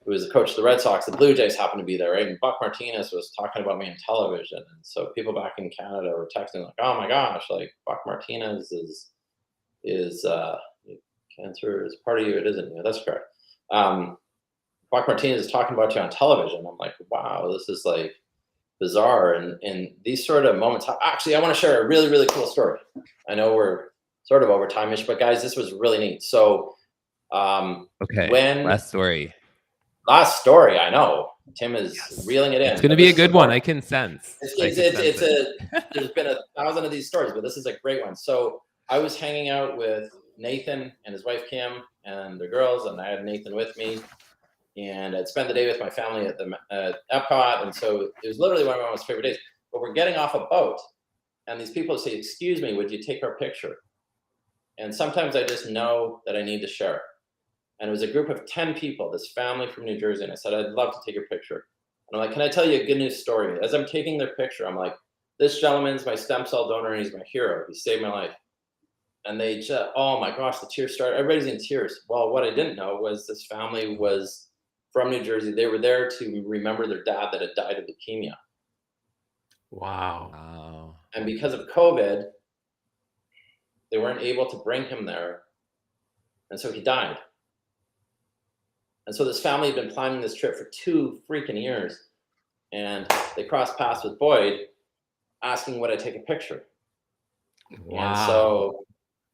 who was the coach of the Red Sox. The Blue Jays happened to be there, right? And Buck Martinez was talking about me on television. And so people back in Canada were texting like, oh my gosh, like Buck Martinez is cancer is part of you. It isn't you. That's correct. Buck Martinez is talking about you on television. I'm like, wow, this is like bizarre. And these sort of moments, actually, I want to share a really, really cool story. I know we're sort of over time-ish, but guys, this was really neat. So okay, last story, I know Tim is reeling it in. It's going to be a good one. I can sense. There's been 1,000 of these stories, but this is a great one. So I was hanging out with Nathan and his wife Kim and their girls, and I had Nathan with me, and I'd spent the day with my family at Epcot, and so it was literally one of my most favorite days. But we're getting off a boat, and these people say, "Excuse me, would you take our picture?" And sometimes I just know that I need to share. And it was a group of 10 people, this family from New Jersey. And I said, I'd love to take your picture. And I'm like, can I tell you a good news story? As I'm taking their picture, I'm like, this gentleman's my stem cell donor and he's my hero. He saved my life. And they just, oh my gosh, the tears started. Everybody's in tears. Well, what I didn't know was this family was from New Jersey. They were there to remember their dad that had died of leukemia. Wow. And because of COVID, they weren't able to bring him there. And so he died. And so this family had been planning this trip for 2 freaking years. And they crossed paths with Boyd asking would I take a picture. Wow. And so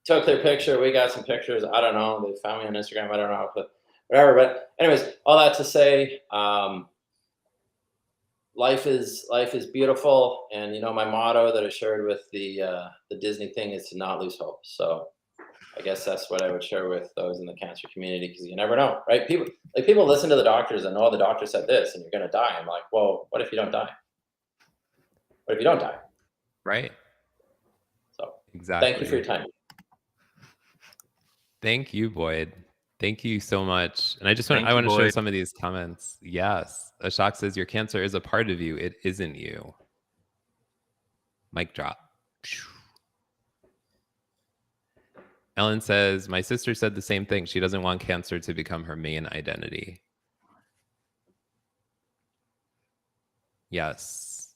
took their picture. We got some pictures. I don't know. They found me on Instagram. I don't know. But whatever. But anyways, all that to say, life is beautiful. And, you know, my motto that I shared with the Disney thing is to not lose hope. So I guess that's what I would share with those in the cancer community, because you never know, right? People listen to the doctors and, oh, the doctor said this and you're going to die. I'm like, well, what if you don't die? What if you don't die? Right. So exactly. Thank you for your time. Thank you, Boyd. Thank you so much. And I want to show some of these comments. Yes. Ashok says, your cancer is a part of you. It isn't you. Mic drop. Ellen says, my sister said the same thing. She doesn't want cancer to become her main identity. Yes.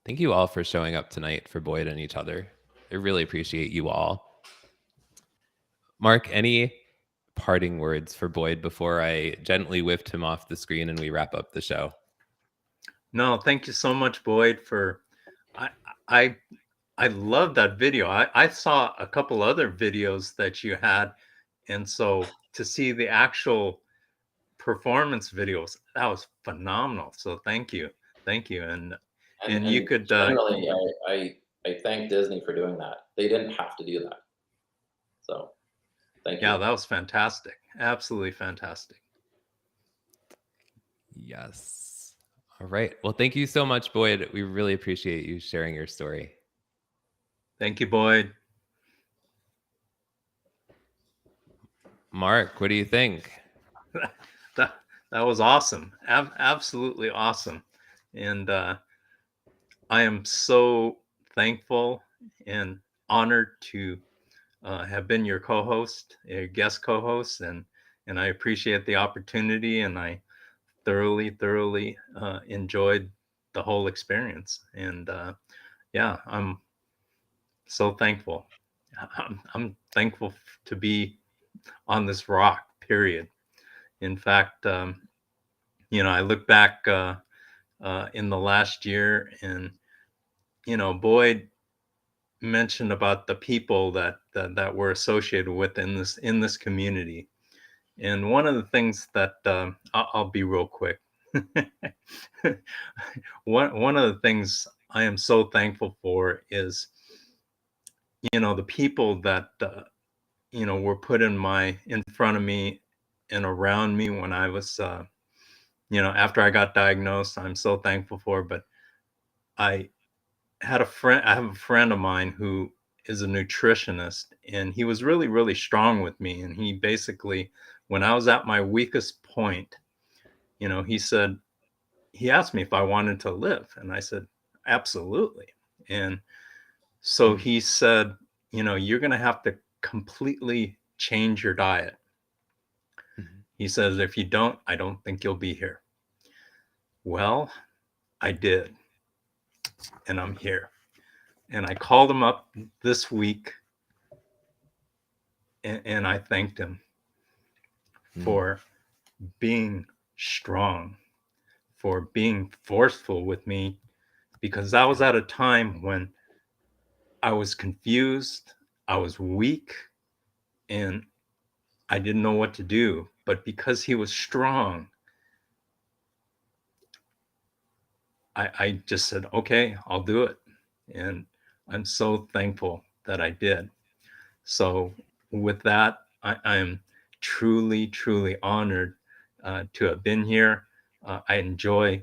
Thank you all for showing up tonight for Boyd and each other. I really appreciate you all. Mark, any parting words for Boyd before I gently whipped him off the screen and we wrap up the show? No, thank you so much, Boyd, for I I I love that video. I saw a couple other videos that you had, and so to see the actual performance videos, that was phenomenal. So thank you. Thank you. And you And could generally, I thank Disney for doing that. They didn't have to do that. So thank yeah, you. that was fantastic. Absolutely fantastic. Yes. All right. Well, thank you so much, Boyd. We really appreciate you sharing your story. Thank you, Boyd. Mark, what do you think? That was awesome. Absolutely awesome. And I am so thankful and honored to have been your co-host, your guest co-host, and I appreciate the opportunity, and I thoroughly enjoyed the whole experience. And yeah, I'm so thankful. I'm thankful to be on this rock. Period. In fact, I look back in the last year, and Boyd mentioned about the people that we're associated with in this community. And one of the things that I'll be real quick. One of the things I am so thankful for is the people that were put in front of me and around me when I was after I got diagnosed. I'm so thankful for. But I I have a friend of mine who is a nutritionist, and he was really strong with me. And he basically, when I was at my weakest point, he said, he asked me if I wanted to live, and I said, absolutely. And so he said, you're going to have to completely change your diet. He says, if you don't, I don't think you'll be here. Well, I did, and I'm here. And I called him up this week, and I thanked him for being strong, for being forceful with me, because that was at a time when I was confused, I was weak, and I didn't know what to do. But because he was strong, I just said, okay, I'll do it. And I'm so thankful that I did. So with that, I am truly honored to have been here. I enjoy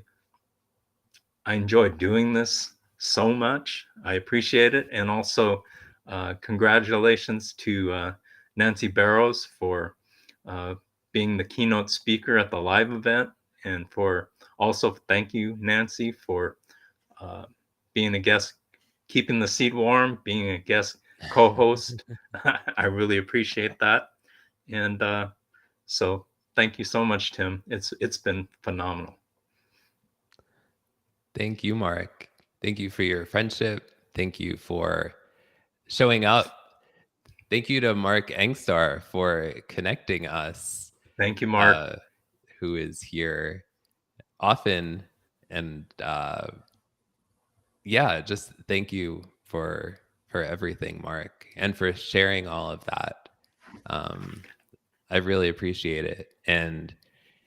doing this so much. I appreciate it. And also congratulations to Nancy Barrows for being the keynote speaker at the live event. And for also thank you, Nancy, for being a guest, keeping the seat warm, being a guest co-host. I really appreciate that. And so thank you so much, Tim. It's been phenomenal. Thank you, Mark. Thank you for your friendship. Thank you for showing up. Thank you to Mark Angstar for connecting us. Thank you, Mark. Who is here often. And yeah, just thank you for everything, Mark, and for sharing all of that. I really appreciate it. And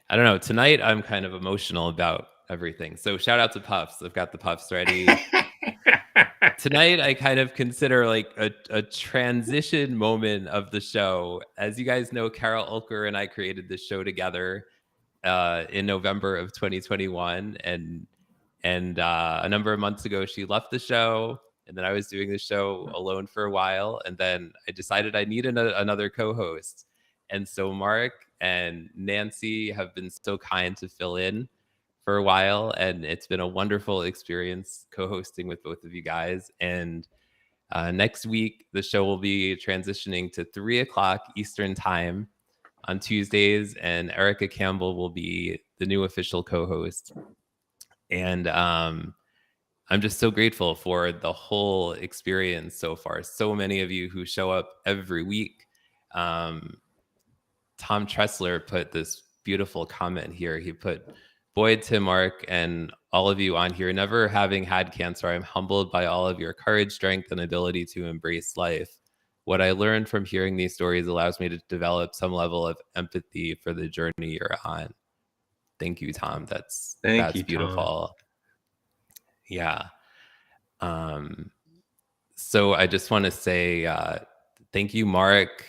I don't know, tonight I'm kind of emotional about everything. So shout out to Puffs. I've got the Puffs ready. Tonight I kind of consider like a transition moment of the show. As you guys know, Carol Ulker and I created this show together in November of 2021. And a number of months ago, she left the show. And then I was doing the show alone for a while. And then I decided I needed another co-host. And so Mark and Nancy have been so kind to fill in for a while. And it's been a wonderful experience co-hosting with both of you guys. And next week, the show will be transitioning to 3:00 Eastern time on Tuesdays. And Erica Campbell will be the new official co-host. And I'm just so grateful for the whole experience so far. So many of you who show up every week. Tom Tressler put this beautiful comment here. He put, Boyd, Tim, Mark, and all of you on here, never having had cancer, I'm humbled by all of your courage, strength, and ability to embrace life. What I learned from hearing these stories allows me to develop some level of empathy for the journey you're on. Thank you, Tom. That's beautiful. Tom. Yeah. So I just want to say thank you, Mark.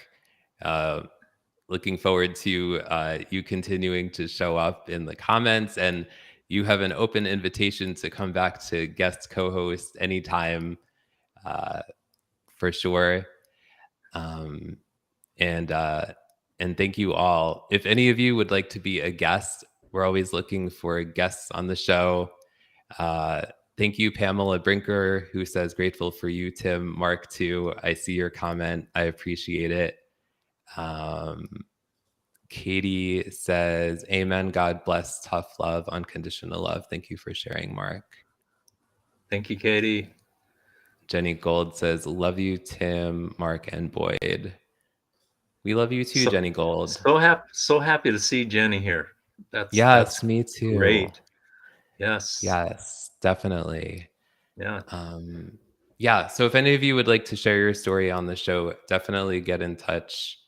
Looking forward to you continuing to show up in the comments, and you have an open invitation to come back to guest co-host anytime, for sure. And thank you all. If any of you would like to be a guest, we're always looking for guests on the show. Thank you, Pamela Brinker, who says, grateful for you, Tim. Mark, too. I see your comment. I appreciate it. Katie says, amen. God bless, tough love, unconditional love. Thank you for sharing, Mark. Thank you, Katie. Jenny Gold says, love you, Tim, Mark, and Boyd. We love you too, Jenny Gold. So happy to see Jenny here. That's me too. Great. Yes, definitely. Yeah. Yeah. So if any of you would like to share your story on the show, definitely get in touch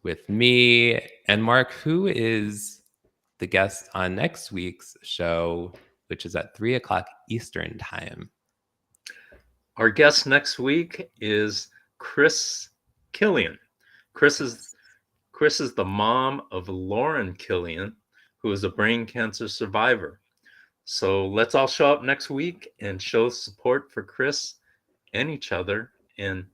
with me and Mark, who is the guest on next week's show, which is at 3:00 Eastern time. Our guest next week is Chris Killian. Chris is the mom of Lauren Killian, who is a brain cancer survivor. So let's all show up next week and show support for Chris and each other. And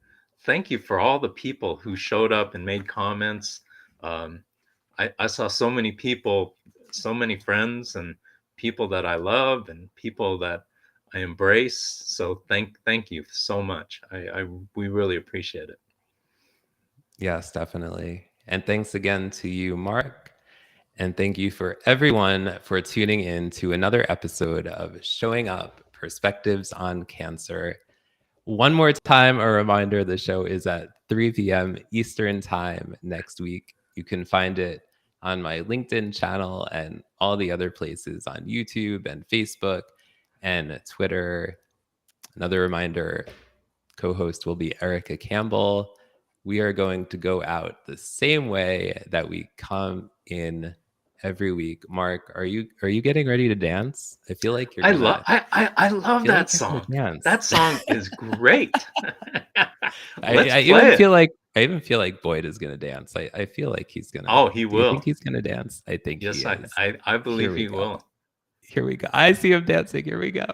thank you for all the people who showed up and made comments. I saw so many people, so many friends and people that I love and people that I embrace. So thank you so much. We really appreciate it. Yes, definitely. And thanks again to you, Mark. And thank you for everyone for tuning in to another episode of Showing Up, Perspectives on Cancer. One more time, a reminder, the show is at 3 p.m. Eastern time next week. You can find it on my LinkedIn channel and all the other places on YouTube and Facebook and Twitter. Another reminder, co-host will be Erica Campbell. We are going to go out the same way that we come in every week. Mark, are you getting ready to dance? I feel like you're. I love that song. That song is great. I even feel like Boyd is gonna dance. I feel like he's gonna. Oh, he will. Do you think he's gonna dance? I think yes, he is. I believe he will. Here we go. I see him dancing. Here we go.